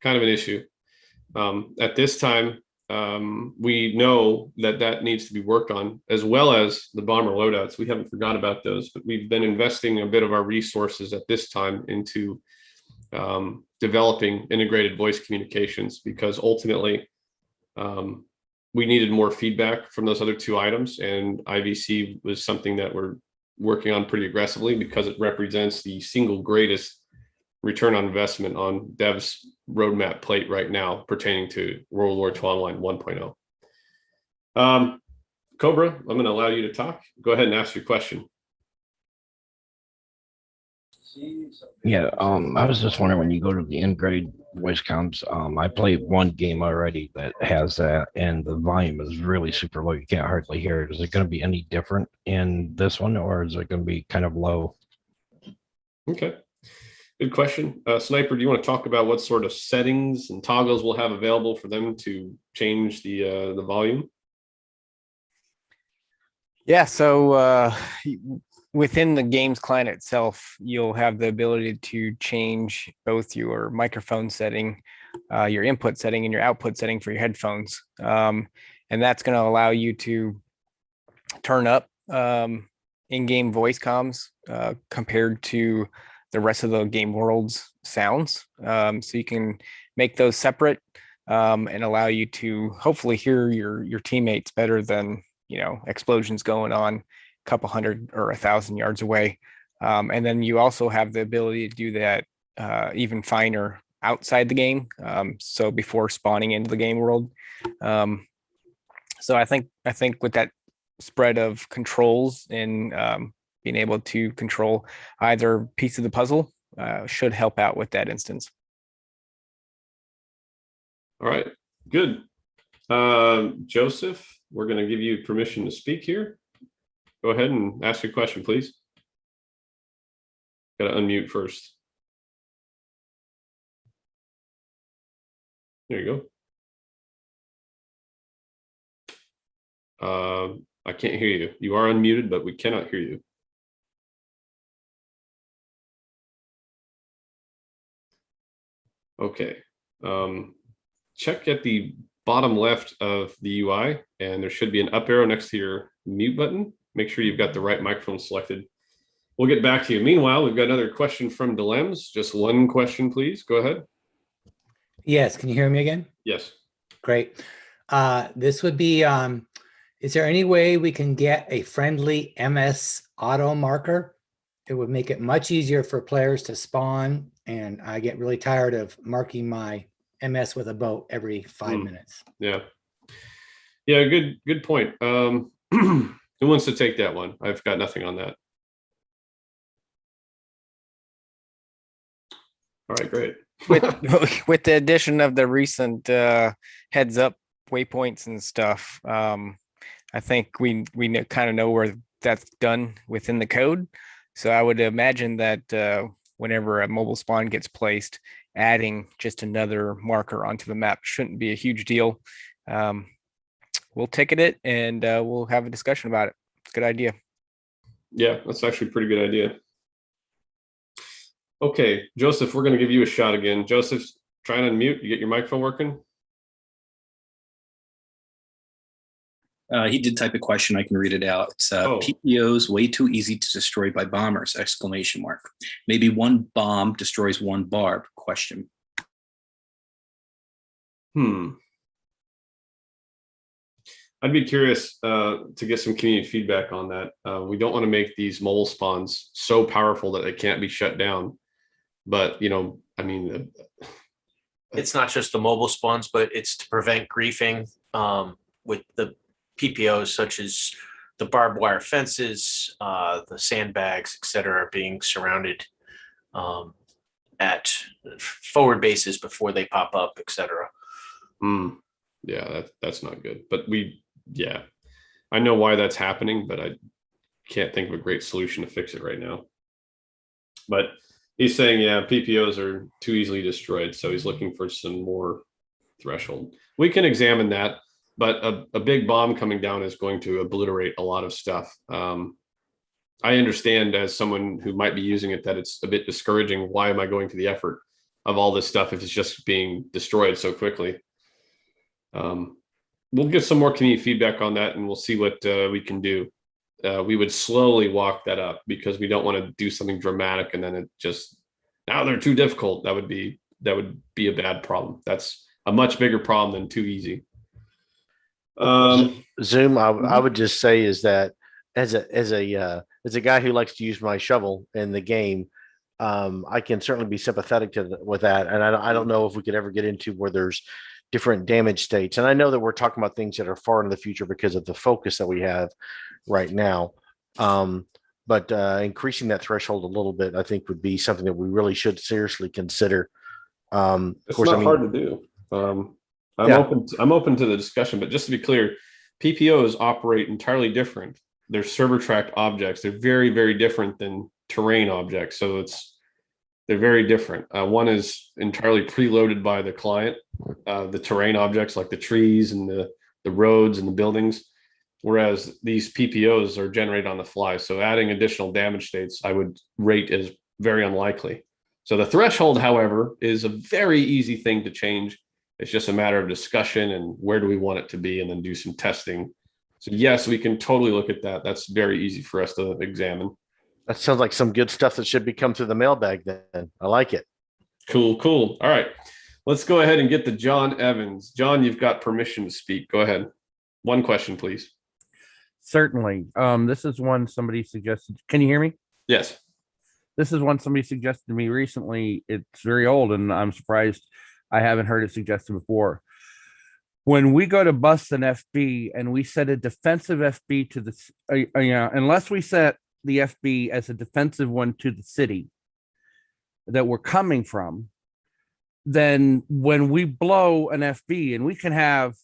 Kind of an issue. At this time, we know that needs to be worked on, as well as the bomber loadouts. We haven't forgot about those, but we've been investing a bit of our resources at this time into developing integrated voice communications, because ultimately we needed more feedback from those other two items, and IVC was something that we're working on pretty aggressively because it represents the single greatest return on investment on Dev's roadmap plate right now pertaining to World War II Online 1.0. Cobra, I'm going to allow you to talk. Go ahead and ask your question. Yeah, I was just wondering, when you go to the integrated voice comms. I played one game already that has that, and the volume is really super low. You can't hardly hear it. Is it going to be any different in this one, or is it going to be kind of low? Okay, good question. Sniper, do you want to talk about what sort of settings and toggles we'll have available for them to change the volume? Yeah, so within the games client itself, you'll have the ability to change both your microphone setting, your input setting, and your output setting for your headphones. And that's going to allow you to turn up in-game voice comms compared to the rest of the game world's sounds. So you can make those separate and allow you to hopefully hear your teammates better than, you know, explosions going on a couple hundred or 1,000 yards away. And then you also have the ability to do that even finer outside the game. So before spawning into the game world. So I think with that spread of controls and being able to control either piece of the puzzle should help out with that instance. All right, good. Joseph, we're going to give you permission to speak here. Go ahead and ask your question, please. Got to unmute first. There you go. I can't hear you. You are unmuted, but we cannot hear you. Okay. Check at the bottom left of the UI, and there should be an up arrow next to your mute button. Make sure you've got the right microphone selected. We'll get back to you. Meanwhile, we've got another question from Dilems. Just one question, please. Go ahead. Yes, can you hear me again? Yes. Great. This would be, is there any way we can get a friendly MS auto marker? It would make it much easier for players to spawn, and I get really tired of marking my MS with a boat every 5 minutes. Yeah. Yeah, good point. Who wants to take that one? I've got nothing on that. All right, great. with the addition of the recent heads up waypoints and stuff, I think we kind of know where that's done within the code. So I would imagine that whenever a mobile spawn gets placed, adding just another marker onto the map shouldn't be a huge deal. We'll ticket it and we'll have a discussion about it. Good idea. Yeah, that's actually a pretty good idea. Okay, Joseph, we're going to give you a shot again. Joseph, try and unmute. You get your microphone working? He did type a question. I can read it out. It's PPOs way too easy to destroy by bombers, ! Maybe one bomb destroys one barb, ? I'd be curious to get some community feedback on that. We don't want to make these mobile spawns so powerful that they can't be shut down. But, you know, I mean, it's not just the mobile spawns, but it's to prevent griefing with the PPOs, such as the barbed wire fences, the sandbags, etc., being surrounded at forward bases before they pop up, etc. Yeah, that's not good. But yeah, I know why that's happening, but I can't think of a great solution to fix it right now. But he's saying, yeah, PPOs are too easily destroyed, so he's looking for some more threshold. We can examine that, but a big bomb coming down is going to obliterate a lot of stuff. I understand as someone who might be using it that it's a bit discouraging. Why am I going to the effort of all this stuff if it's just being destroyed so quickly? We'll get some more community feedback on that, and we'll see what we can do. We would slowly walk that up because we don't want to do something dramatic and then it just, now they're too difficult. That would be a bad problem. That's a much bigger problem than too easy. Zoom, I would just say is that as a guy who likes to use my shovel in the game, I can certainly be sympathetic with that. And I don't know if we could ever get into where there's different damage states. And I know that we're talking about things that are far in the future because of the focus that we have right now. But increasing that threshold a little bit, I think would be something that we really should seriously consider Of It's course, not I mean, hard to do. I'm Yeah. open to the discussion, but just to be clear, PPOs operate entirely different. They're server tracked objects. They're very, very different than terrain objects. So they're very different. One is entirely preloaded by the client, the terrain objects like the trees and the roads and the buildings, whereas these PPOs are generated on the fly. So adding additional damage states, I would rate as very unlikely. So the threshold, however, is a very easy thing to change. It's just a matter of discussion and where do we want it to be, and then do some testing. So yes, we can totally look at that. That's very easy for us to examine. that sounds like some good stuff that should be come through the mailbag then. I like it. Cool. All right. Let's go ahead and get to John Evans. John, you've got permission to speak. Go ahead. One question, please. Certainly. This is one somebody suggested. Can you hear me? Yes. This is one somebody suggested to me recently. It's very old, and I'm surprised I haven't heard it suggested before. When we go to bust an FB and we set a defensive FB to the, unless we set the FB as a defensive one to the city that we're coming from, then when we blow an FB, and we can have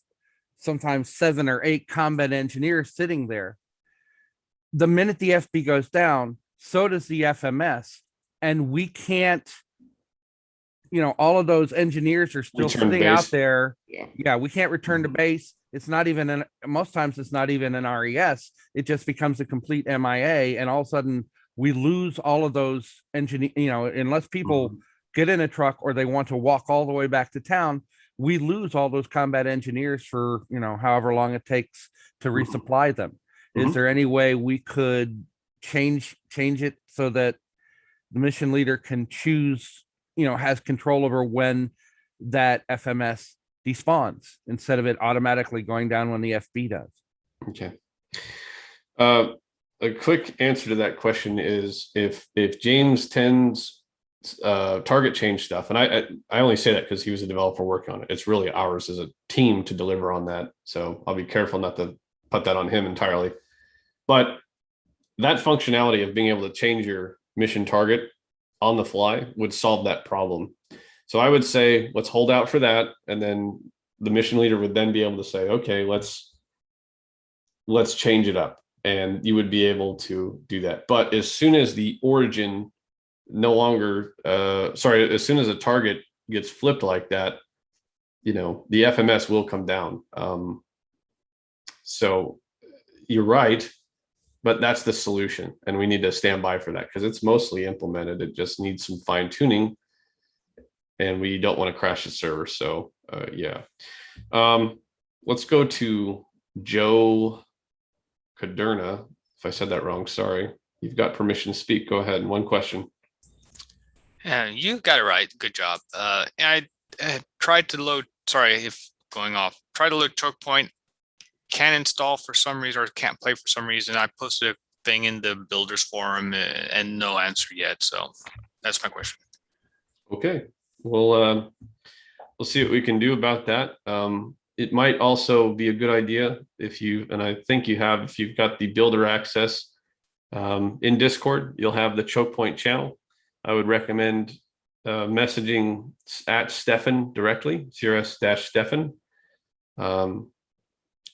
sometimes 7 or 8 combat engineers sitting there, the minute the FB goes down, so does the FMS, and we can't, all of those engineers are still Return sitting base. out there. Yeah, we can't return to base. It's not even most times it's not even an RES. It just becomes a complete MIA, and all of a sudden we lose all of those engineers. Unless people get in a truck or they want to walk all the way back to town, we lose all those combat engineers for however long it takes to resupply them. Is there any way we could change it so that the mission leader can choose, has control over when that FMS despawns instead of it automatically going down when the FB does? Okay. A quick answer to that question is if James tends target change stuff, and I only say that because he was a developer working on it. It's really ours as a team to deliver on that. So I'll be careful not to put that on him entirely. But that functionality of being able to change your mission target on the fly would solve that problem. So I would say, let's hold out for that. And then the mission leader would then be able to say, okay, let's change it up. And you would be able to do that. But as soon as the origin as soon as a target gets flipped like that, the FMS will come down. So you're right, but that's the solution. And we need to stand by for that because it's mostly implemented. It just needs some fine tuning, and we don't want to crash the server. So yeah. Let's go to Joe Caderna. If I said that wrong, sorry. You've got permission to speak. Go ahead. One question. You got it right. Good job. And I tried to load, sorry if going off, try to load Chokepoint, can't install for some reason or can't play for some reason. I posted a thing in the builders forum and no answer yet. So that's my question. Okay. We'll see what we can do about that. It might also be a good idea if you've got the builder access in Discord, you'll have the Chokepoint channel. I would recommend messaging at Stefan directly, CRS-Stefan.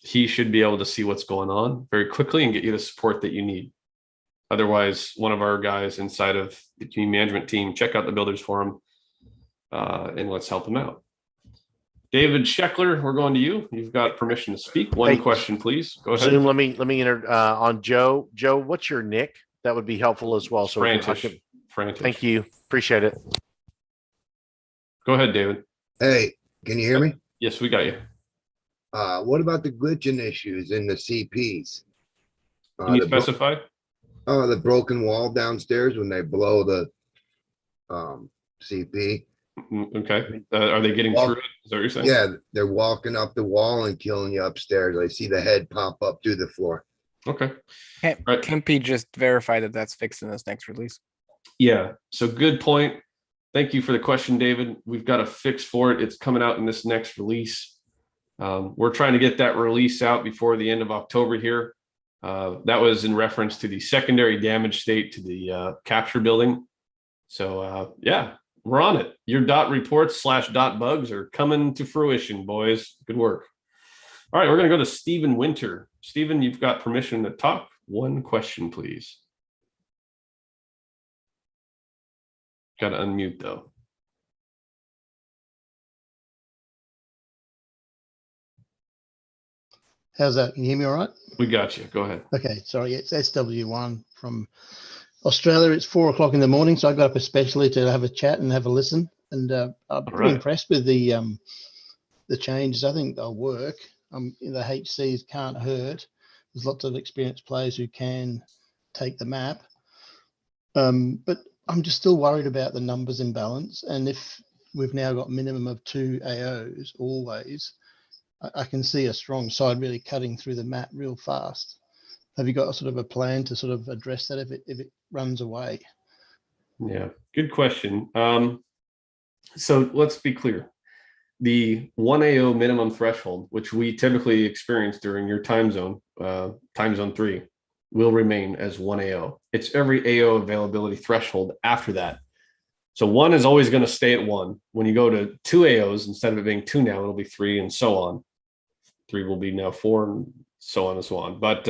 He should be able to see what's going on very quickly and get you the support that you need. Otherwise, one of our guys inside of the community management team, check out the Builders Forum and let's help them out. David Scheckler, we're going to you. You've got permission to speak. One question, please. Go ahead. Zoom, let me enter on Joe. Joe, what's your nick? That would be helpful as well. So Frantish. Thank you. Appreciate it. Go ahead, David. Hey, can you hear me? Yes, we got you. What about the glitching issues in the CPs? Can you specify? The broken wall downstairs when they blow the CP. Okay. Are they getting through it? Is that what you're saying? Yeah, they're walking up the wall and killing you upstairs. I see the head pop up through the floor. Okay. Can P just verify that that's fixed in this next release? Yeah. So good point. Thank you for the question, David. We've got a fix for it. It's coming out in this next release. We're trying to get that release out before the end of October here. That was in reference to the secondary damage state to the capture building. So yeah, We're on it. Your dot reports / dot bugs are coming to fruition, boys. Good work. All right, we're going to go to Stephen Winter. Stephen, you've got permission to talk. One question, please. Got to unmute, though. How's that? Can you hear me all right? We got you. Go ahead. Okay, sorry. It's SW1 from Australia. It's 4 o'clock in the morning, so I got up especially to have a chat and have a listen. And I'm pretty impressed with the changes. I think they'll work. The HCs can't hurt. There's lots of experienced players who can take the map. But I'm just still worried about the numbers imbalance. And if we've now got minimum of 2 AOs always, I can see a strong side really cutting through the map real fast. Have you got a sort of a plan to sort of address that if it runs away? Yeah, good question. So let's be clear. The 1 AO minimum threshold, which we typically experience during your time zone 3, will remain as 1 AO. It's every AO availability threshold after that. So 1 is always going to stay at 1. When you go to 2 AOs, instead of it being 2 now, it'll be 3 and so on. 3 will be now 4 and so on and so on. But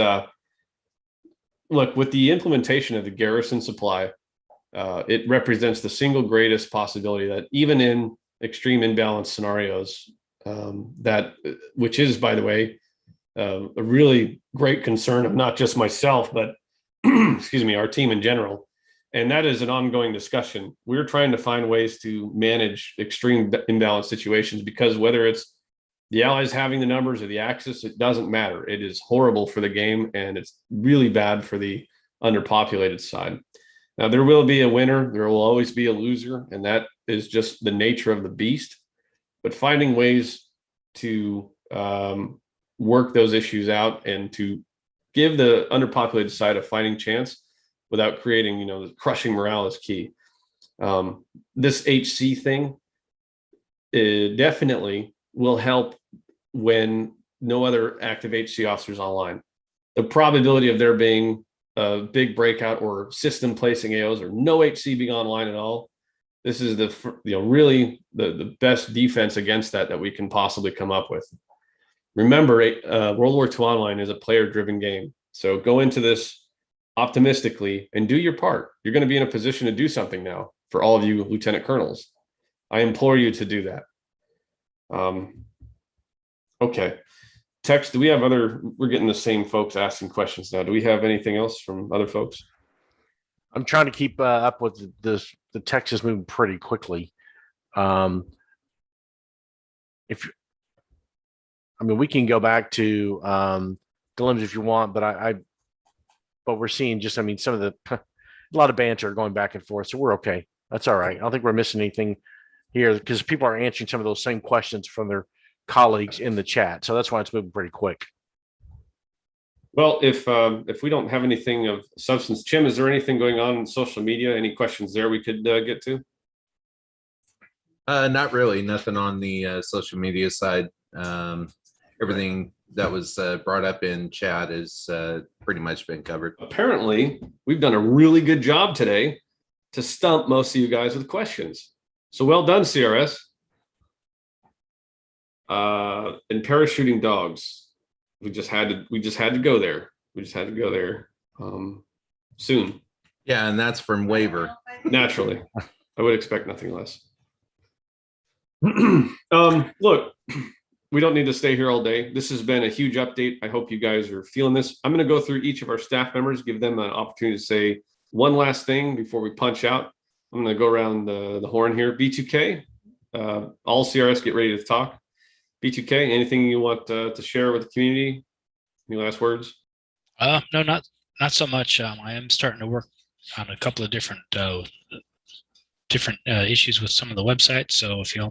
look, with the implementation of the garrison supply, it represents the single greatest possibility that even in extreme imbalance scenarios, which is, by the way, a really great concern of not just myself, but excuse me, our team in general. And that is an ongoing discussion. We're trying to find ways to manage extreme imbalance situations, because whether it's the Allies having the numbers or the Axis, it doesn't matter. It is horrible for the game, and it's really bad for the underpopulated side. Now, there will be a winner. There will always be a loser, and that is just the nature of the beast. But finding ways to work those issues out and to give the underpopulated side a fighting chance without creating, crushing morale is key. This HC thing, it definitely will help when no other active HC officers online. The probability of there being a big breakout or system placing AOs or no HC being online at all, this is really the best defense against that we can possibly come up with. Remember, World War II Online is a player-driven game. So go into this optimistically and do your part. You're going to be in a position to do something now for all of you lieutenant colonels. I implore you to do that. Okay. Text, do we have we're getting the same folks asking questions now. Do we have anything else from other folks? I'm trying to keep up with the text is moving pretty quickly. We can go back to dilemmas if you want, but but we're seeing just, some of a lot of banter going back and forth, so we're okay. That's all right. I don't think we're missing anything here because people are answering some of those same questions from their colleagues in the chat, so that's why it's moving pretty quick. Well, if we don't have anything of substance, Chim, is there anything going on in social media? Any questions there we could get to? Not really. Nothing on the social media side. Everything that was brought up in chat has pretty much been covered. Apparently, we've done a really good job today to stump most of you guys with questions. So well done, CRS. And parachuting dogs. We just had to go there. Soon. Yeah, and that's from waiver. Naturally, I would expect nothing less. Look, we don't need to stay here all day. This has been a huge update. I hope you guys are feeling this. I'm going to go through each of our staff members, give them an opportunity to say one last thing before we punch out. I'm going to go around the horn here. B2K, all CRS, get ready to talk. B2K, anything you want to share with the community? Any last words? No, not so much. I am starting to work on a couple of different issues with some of the websites. So if y'all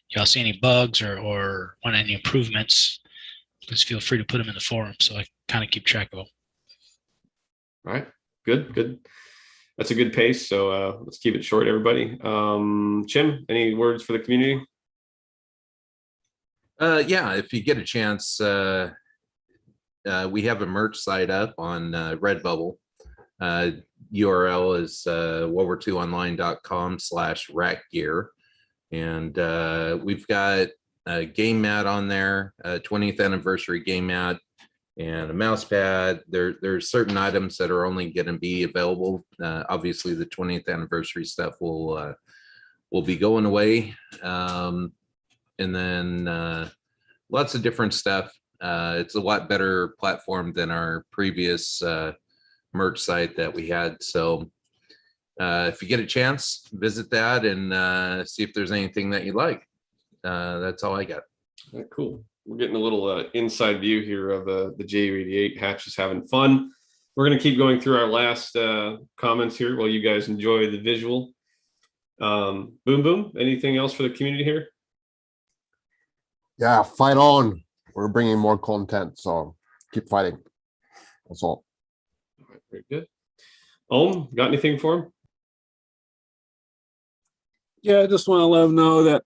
y'all see any bugs or want any improvements, please feel free to put them in the forum so I kind of keep track of them. All right, good. That's a good pace. So let's keep it short, everybody. Chim, any words for the community? Yeah, if you get a chance, we have a merch site up on Redbubble. URL is WWII.com/ratgear. And we've got a game mat on there, a 20th anniversary game mat, and a mouse pad. There's certain items that are only going to be available. Obviously, the 20th anniversary stuff will be going away. And then lots of different stuff. It's a lot better platform than our previous merch site that we had. So if you get a chance, visit that and see if there's anything that you like. That's all I got. All right, cool. We're getting a little inside view here of the JU88. Hatch is having fun. We're going to keep going through our last comments here while you guys enjoy the visual. Boom Boom, anything else for the community here? Yeah, fight on. We're bringing more content, so keep fighting. That's all. All right, very good. Got anything for him? Yeah, I just want to let them know that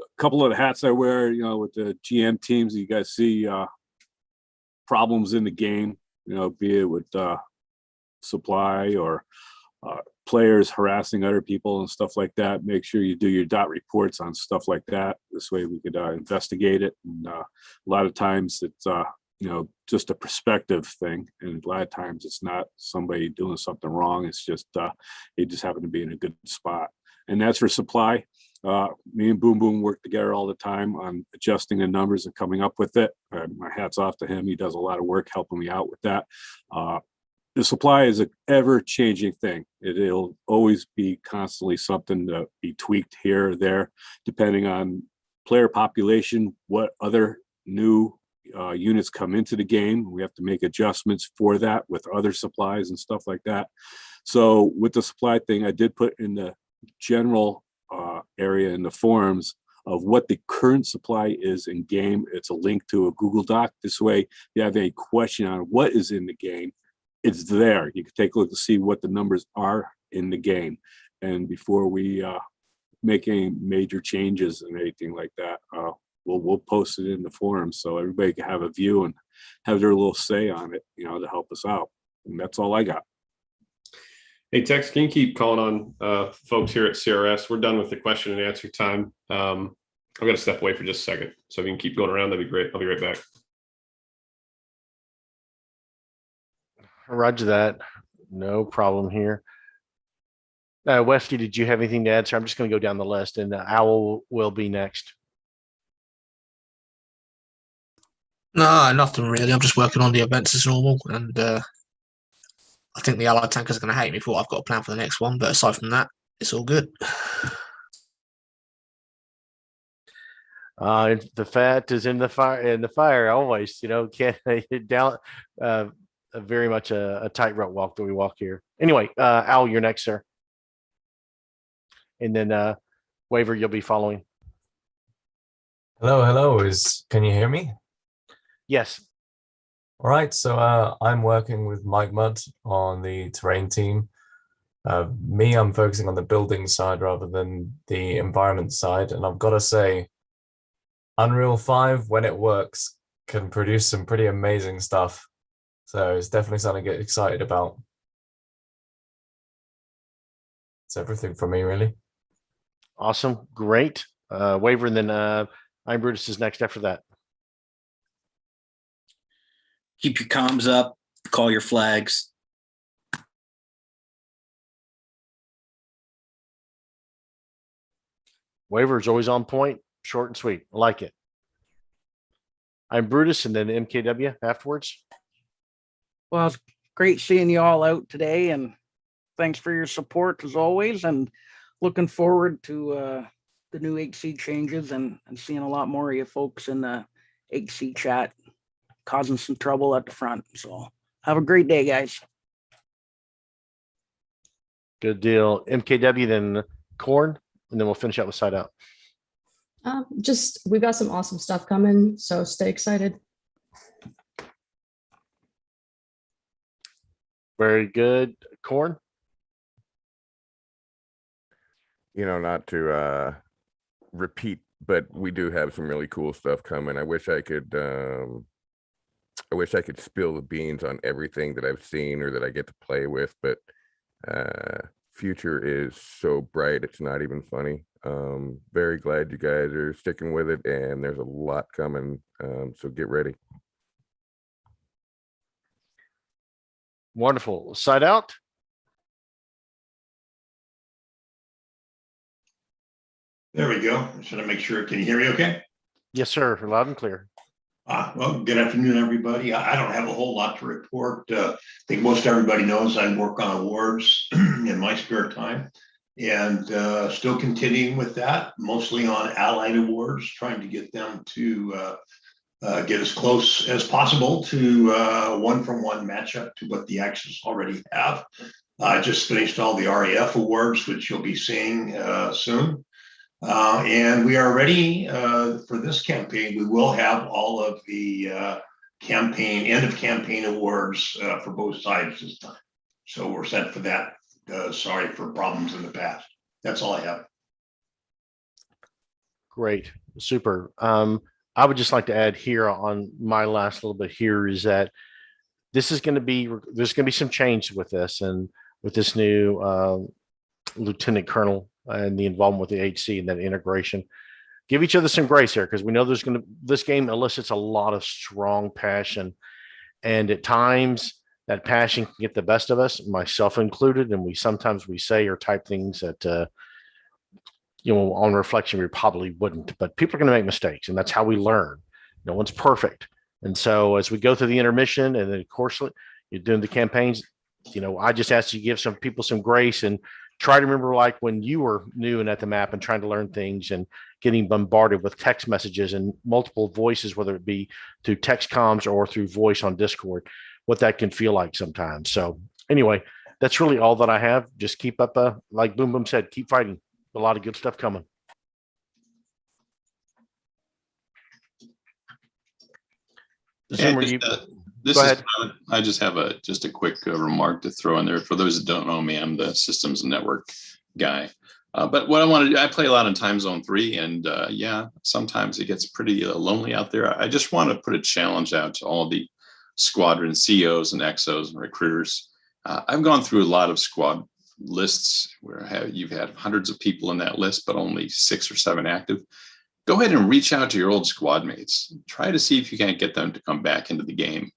a couple of the hats I wear, with the GM teams, you guys see problems in the game, be it with supply or players harassing other people and stuff like that. Make sure you do your dot reports on stuff like that. This way we could investigate it. And a lot of times it's just a perspective thing, and a lot of times it's not somebody doing something wrong. It's just they just happen to be in a good spot. And that's for supply. Me and Boom Boom work together all the time on adjusting the numbers and coming up with it. My hat's off to him. He does a lot of work helping me out with that. The supply is an ever-changing thing. It'll always be constantly something to be tweaked here or there, depending on player population, what other new units come into the game. We have to make adjustments for that with other supplies and stuff like that. So with the supply thing, I did put in the general area in the forums of what the current supply is in game. It's a link to a Google Doc. This way, if you have any question on what is in the game, it's there. You can take a look to see what the numbers are in the game. And before we make any major changes and anything like that, we'll post it in the forums so everybody can have a view and have their little say on it, to help us out. And that's all I got. Hey, Tex, can you keep calling on folks here at CRS? We're done with the question and answer time. I've got to step away for just a second. So if you can keep going around, that'd be great. I'll be right back. Roger that. No problem here. Westy, did you have anything to add? So I'm just going to go down the list, and Owl will be next. No, nothing really. I'm just working on the events as normal, and I think the Allied tankers are going to hate me for what I've got a plan for the next one. But aside from that, it's all good. The fat is in the fire. In the fire, always. Can't down. Very much a tightrope walk that we walk here. Anyway, Al, you're next, sir. And then Waver, you'll be following. Hello. Can you hear me? Yes. All right. So I'm working with Mike Mudd on the terrain team. I'm focusing on the building side rather than the environment side. And I've got to say, Unreal 5, when it works, can produce some pretty amazing stuff. So it's definitely something to get excited about. It's everything for me, really. Awesome. Great. Waver, and then I'm Brutus is next after that. Keep your comms up, call your flags. Waver is always on point, short and sweet. I like it. I'm Brutus, and then MKW afterwards. Well, it's great seeing you all out today, and thanks for your support as always, and looking forward to the new HC changes and seeing a lot more of you folks in the HC chat causing some trouble at the front. So have a great day, guys. Good deal. MKW, then Corn, and then we'll finish out with Side Out. We've got some awesome stuff coming, so stay excited. Very good. Corn? Not to repeat, but we do have some really cool stuff coming. I wish I could I wish I could spill the beans on everything that I've seen or that I get to play with, but future is so bright, it's not even funny. Very glad you guys are sticking with it, and there's a lot coming, so get ready. Wonderful. Side out. There we go. Should I make sure? Can you hear me okay? Yes, sir. Loud and clear. Well, good afternoon, everybody. I don't have a whole lot to report. I think most everybody knows I work on awards in my spare time, and still continuing with that, mostly on allied awards, trying to get them to get as close as possible to one-from-one matchup to what the Axis already have. I just finished all the RAF awards, which you'll be seeing soon. And we are ready for this campaign. We will have all of the end of campaign awards for both sides this time. So we're set for that. Sorry for problems in the past. That's all I have. Great. Super. I would just like to add here on my last little bit here is that there's going to be some change with this, and with this new lieutenant colonel and the involvement with the HC and that integration. Give each other some grace here, because we know this game elicits a lot of strong passion, and at times that passion can get the best of us, myself included, and we sometimes say or type things that on reflection we probably wouldn't, but people are going to make mistakes, and that's how we learn. No one's perfect. And so as we go through the intermission, and then of course you're doing the campaigns, I just ask you to give some people some grace and try to remember like when you were new and at the map and trying to learn things and getting bombarded with text messages and multiple voices, whether it be through text comms or through voice on Discord, what that can feel like sometimes. So anyway, that's really all that I have. Just keep up, like Boom Boom said, keep fighting. A lot of good stuff coming. I just have a quick remark to throw in there. For those that don't know me, I'm the systems and network guy. But what I want to do, I play a lot in time zone 3, and sometimes it gets pretty lonely out there. I just want to put a challenge out to all the squadron CEOs and XOs and recruiters. I've gone through a lot of squad lists where you've had hundreds of people in that list, but only 6 or 7 active. Go ahead and reach out to your old squad mates. Try to see if you can't get them to come back into the game.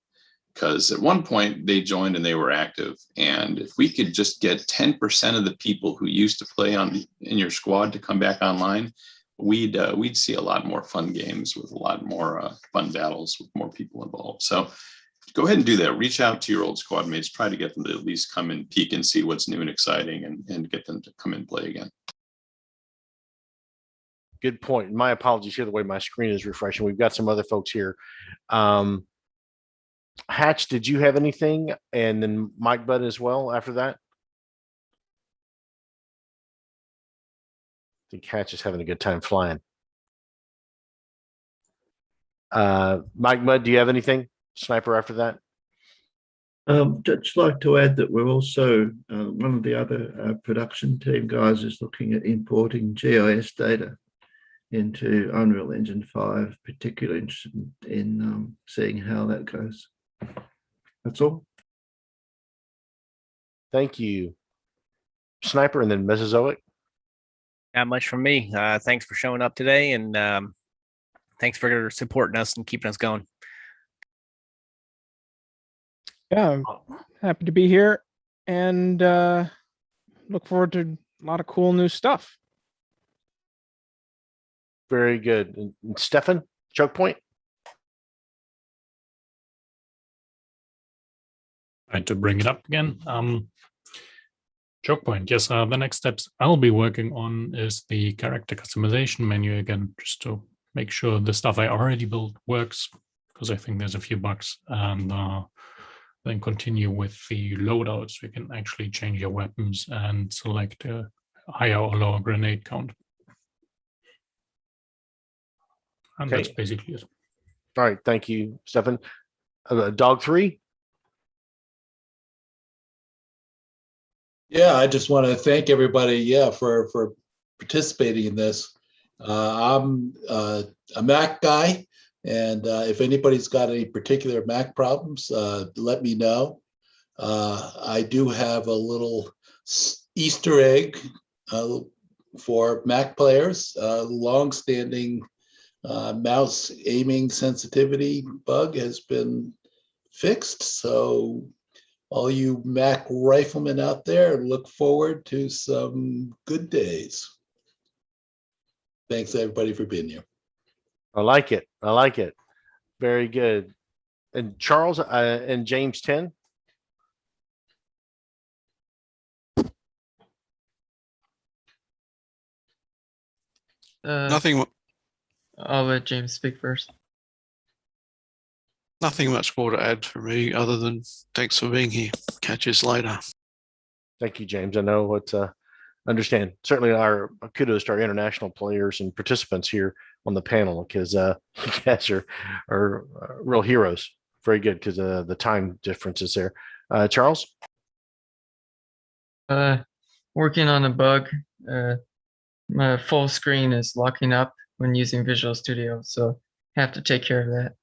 Because at one point they joined and they were active. And if we could just get 10% of the people who used to play in your squad to come back online, we'd see a lot more fun games with a lot more fun battles with more people involved. So go ahead and do that. Reach out to your old squad mates. Try to get them to at least come and peek and see what's new and exciting, and get them to come and play again. Good point. My apologies here, the way my screen is refreshing. We've got some other folks here. Hatch, did you have anything? And then Mike Budd as well after that? I think Hatch is having a good time flying. Mike Budd, do you have anything? Sniper after that? Just like to add that we're also, one of the other production team guys is looking at importing GIS data into Unreal Engine 5, particularly interested in seeing how that goes. That's all. Thank you. Sniper and then Mesozoic. Not much from me. Thanks for showing up today, and thanks for supporting us and keeping us going. Yeah, I'm happy to be here, and look forward to a lot of cool new stuff. Very good. And Stefan, Chokepoint. I had to bring it up again. Chokepoint. Yes, the next steps I'll be working on is the character customization menu again, just to make sure the stuff I already built works, because I think there's a few bugs, and then continue with the loadouts. You can actually change your weapons and select a higher or lower grenade count. And Okay. that's basically it. All right. Thank you, Stefan. Dog 3. Yeah, I just want to thank everybody, for participating in this. I'm a Mac guy, And if anybody's got any particular Mac problems, let me know. I do have a little Easter egg for Mac players, long-standing mouse aiming sensitivity bug has been fixed. So all you Mac riflemen out there, look forward to some good days. Thanks everybody for being here. I like it. I like it. Very good. And Charles and James 10. Nothing. I'll let James speak first. Nothing much more to add for me other than thanks for being here. Catch us later. Thank you, James. I know what understand. Certainly our kudos to our international players and participants here on the panel, because you guys are real heroes. Very good, because the time differences there. Charles? Working on a bug. My full screen is locking up when using Visual Studio, so have to take care of that.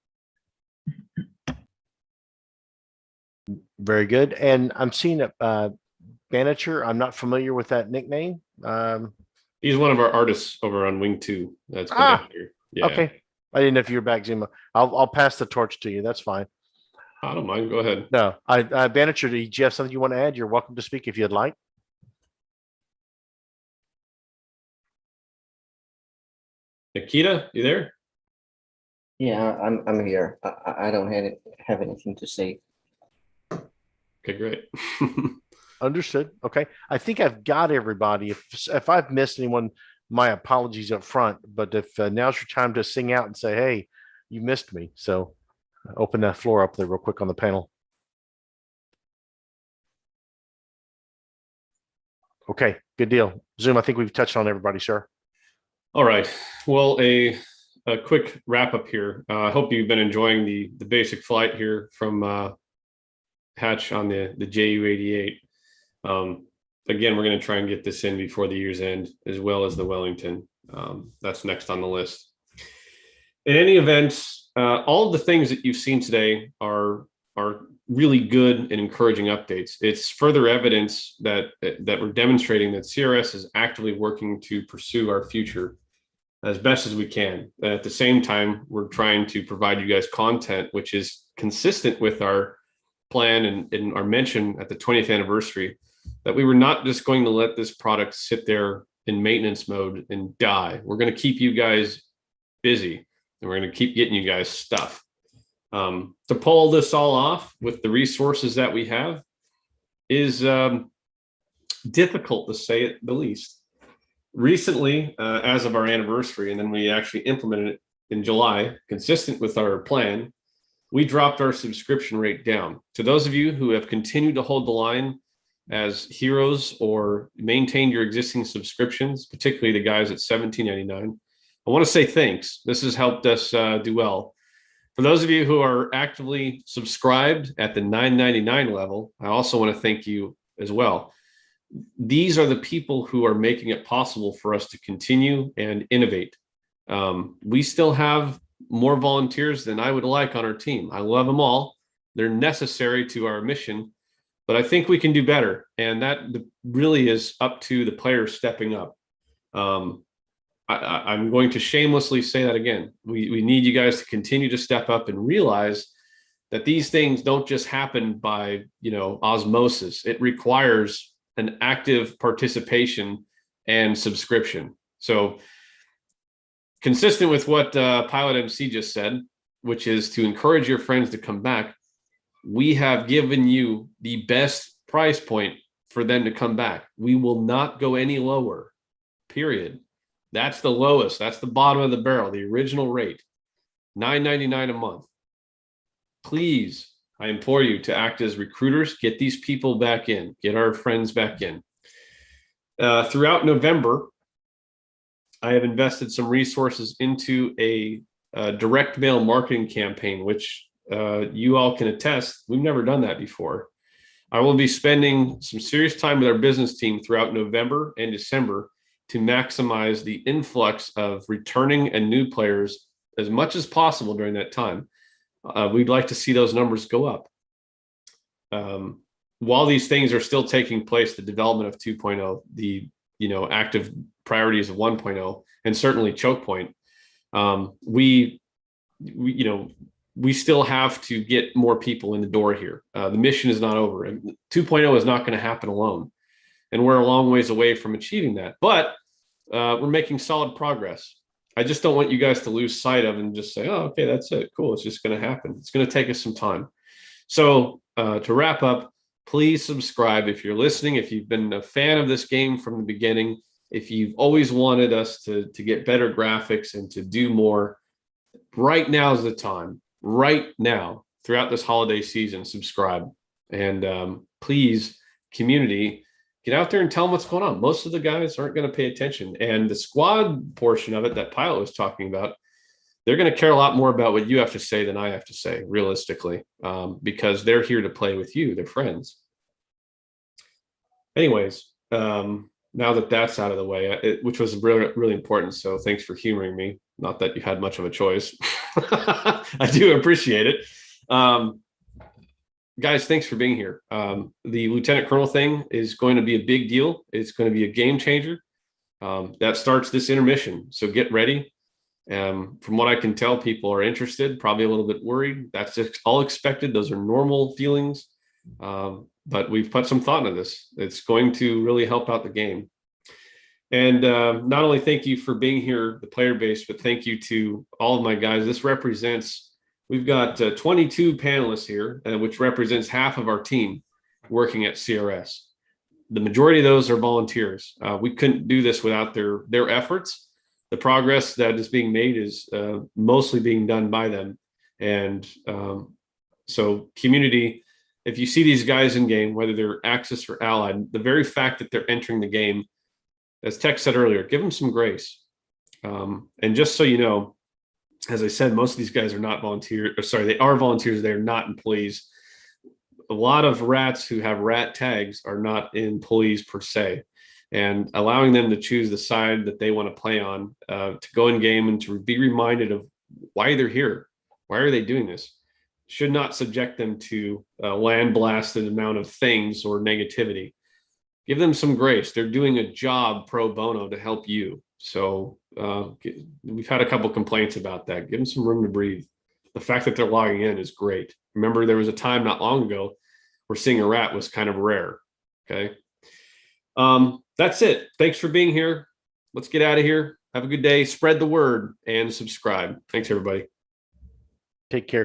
Very good. And I'm seeing Bannicher. I'm not familiar with that nickname. He's one of our artists over on Wing 2. That's been out here. Yeah. Okay. I didn't know if you were back, Zuma. I'll pass the torch to you. That's fine. I don't mind. Go ahead. No, Bannicher, do you have something you want to add? You're welcome to speak if you'd like. Nikita, you there? Yeah, I'm here. I don't have anything to say. Okay, great. Understood. Okay. I think I've got everybody. If I've missed anyone, my apologies up front. But if now's your time to sing out and say, hey, you missed me. So open that floor up there real quick on the panel. Okay, good deal. Zoom, I think we've touched on everybody, sir. All right. Well, a quick wrap up here. I hope you've been enjoying the basic flight here from Hatch on the JU-88. Again, we're going to try and get this in before the year's end, as well as the Wellington. That's next on the list. In any event, all of the things that you've seen today are really good and encouraging updates. It's further evidence that we're demonstrating that CRS is actively working to pursue our future as best as we can. And at the same time, we're trying to provide you guys content which is consistent with our plan and our mention at the 20th anniversary, that we were not just going to let this product sit there in maintenance mode and die. We're going to keep you guys busy, and we're going to keep getting you guys stuff. To pull this all off with the resources that we have is difficult, to say it the least. Recently, as of our anniversary, and then we actually implemented it in July, consistent with our plan, we dropped our subscription rate down. To those of you who have continued to hold the line as heroes or maintained your existing subscriptions, particularly the guys at $17.99, I want to say thanks. This has helped us do well. For those of you who are actively subscribed at the $9.99 level, I also want to thank you as well. These are the people who are making it possible for us to continue and innovate. We still have more volunteers than I would like on our team. I love them all. They're necessary to our mission, but I think we can do better. And that really is up to the players stepping up. I'm going to shamelessly say that again. We need you guys to continue to step up and realize that these things don't just happen by, osmosis. It requires an active participation and subscription. So consistent with what Pilot MC just said, which is to encourage your friends to come back, we have given you the best price point for them to come back. We will not go any lower, period. That's the lowest. That's the bottom of the barrel, the original rate, $9.99 a month. Please, I implore you to act as recruiters, get these people back in, get our friends back in. Throughout November, I have invested some resources into a direct mail marketing campaign, which you all can attest, we've never done that before. I will be spending some serious time with our business team throughout November and December to maximize the influx of returning and new players as much as possible during that time. We'd like to see those numbers go up. While these things are still taking place, the development of 2.0, the active priorities of 1.0, and certainly Chokepoint, we still have to get more people in the door here. The mission is not over, and 2.0 is not going to happen alone, and we're a long ways away from achieving that. But we're making solid progress. I just don't want you guys to lose sight of and just say, "Oh, okay, that's it. Cool. It's just going to happen." It's going to take us some time. So to wrap up, please subscribe if you're listening. If you've been a fan of this game from the beginning, if you've always wanted us to get better graphics and to do more, right now is the time. Right now, throughout this holiday season, subscribe. And please, community, get out there and tell them what's going on. Most of the guys aren't going to pay attention. And the squad portion of it that Pilot was talking about, they're going to care a lot more about what you have to say than I have to say, realistically, because they're here to play with you. They're friends. Anyways, now that that's out of the way, which was really, really important. So thanks for humoring me. Not that you had much of a choice. I do appreciate it. Guys, thanks for being here. The Lieutenant Colonel thing is going to be a big deal. It's going to be a game changer. That starts this intermission. So get ready. From what I can tell, people are interested, probably a little bit worried. That's all expected. Those are normal feelings. But we've put some thought into this. It's going to really help out the game. And not only thank you for being here, the player base, but thank you to all of my guys. This represents, we've got 22 panelists here, which represents half of our team working at CRS. The majority of those are volunteers. We couldn't do this without their efforts. The progress that is being made is mostly being done by them. And so community, if you see these guys in game, whether they're Axis or Allied, the very fact that they're entering the game, as Tech said earlier, give them some grace. And just so you know, as I said, most of these guys are not volunteers, or sorry, they are volunteers, they're not employees. A lot of rats who have rat tags are not employees per se. And allowing them to choose the side that they want to play on, to go in game and to be reminded of why they're here. Why are they doing this? Should not subject them to a land blasted amount of things or negativity. Give them some grace. They're doing a job pro bono to help you. So we've had a couple complaints about that. Give them some room to breathe. The fact that they're logging in is great. Remember, there was a time not long ago where seeing a rat was kind of rare. Okay. That's it. Thanks for being here. Let's get out of here. Have a good day. Spread the word and subscribe. Thanks, everybody. Take care.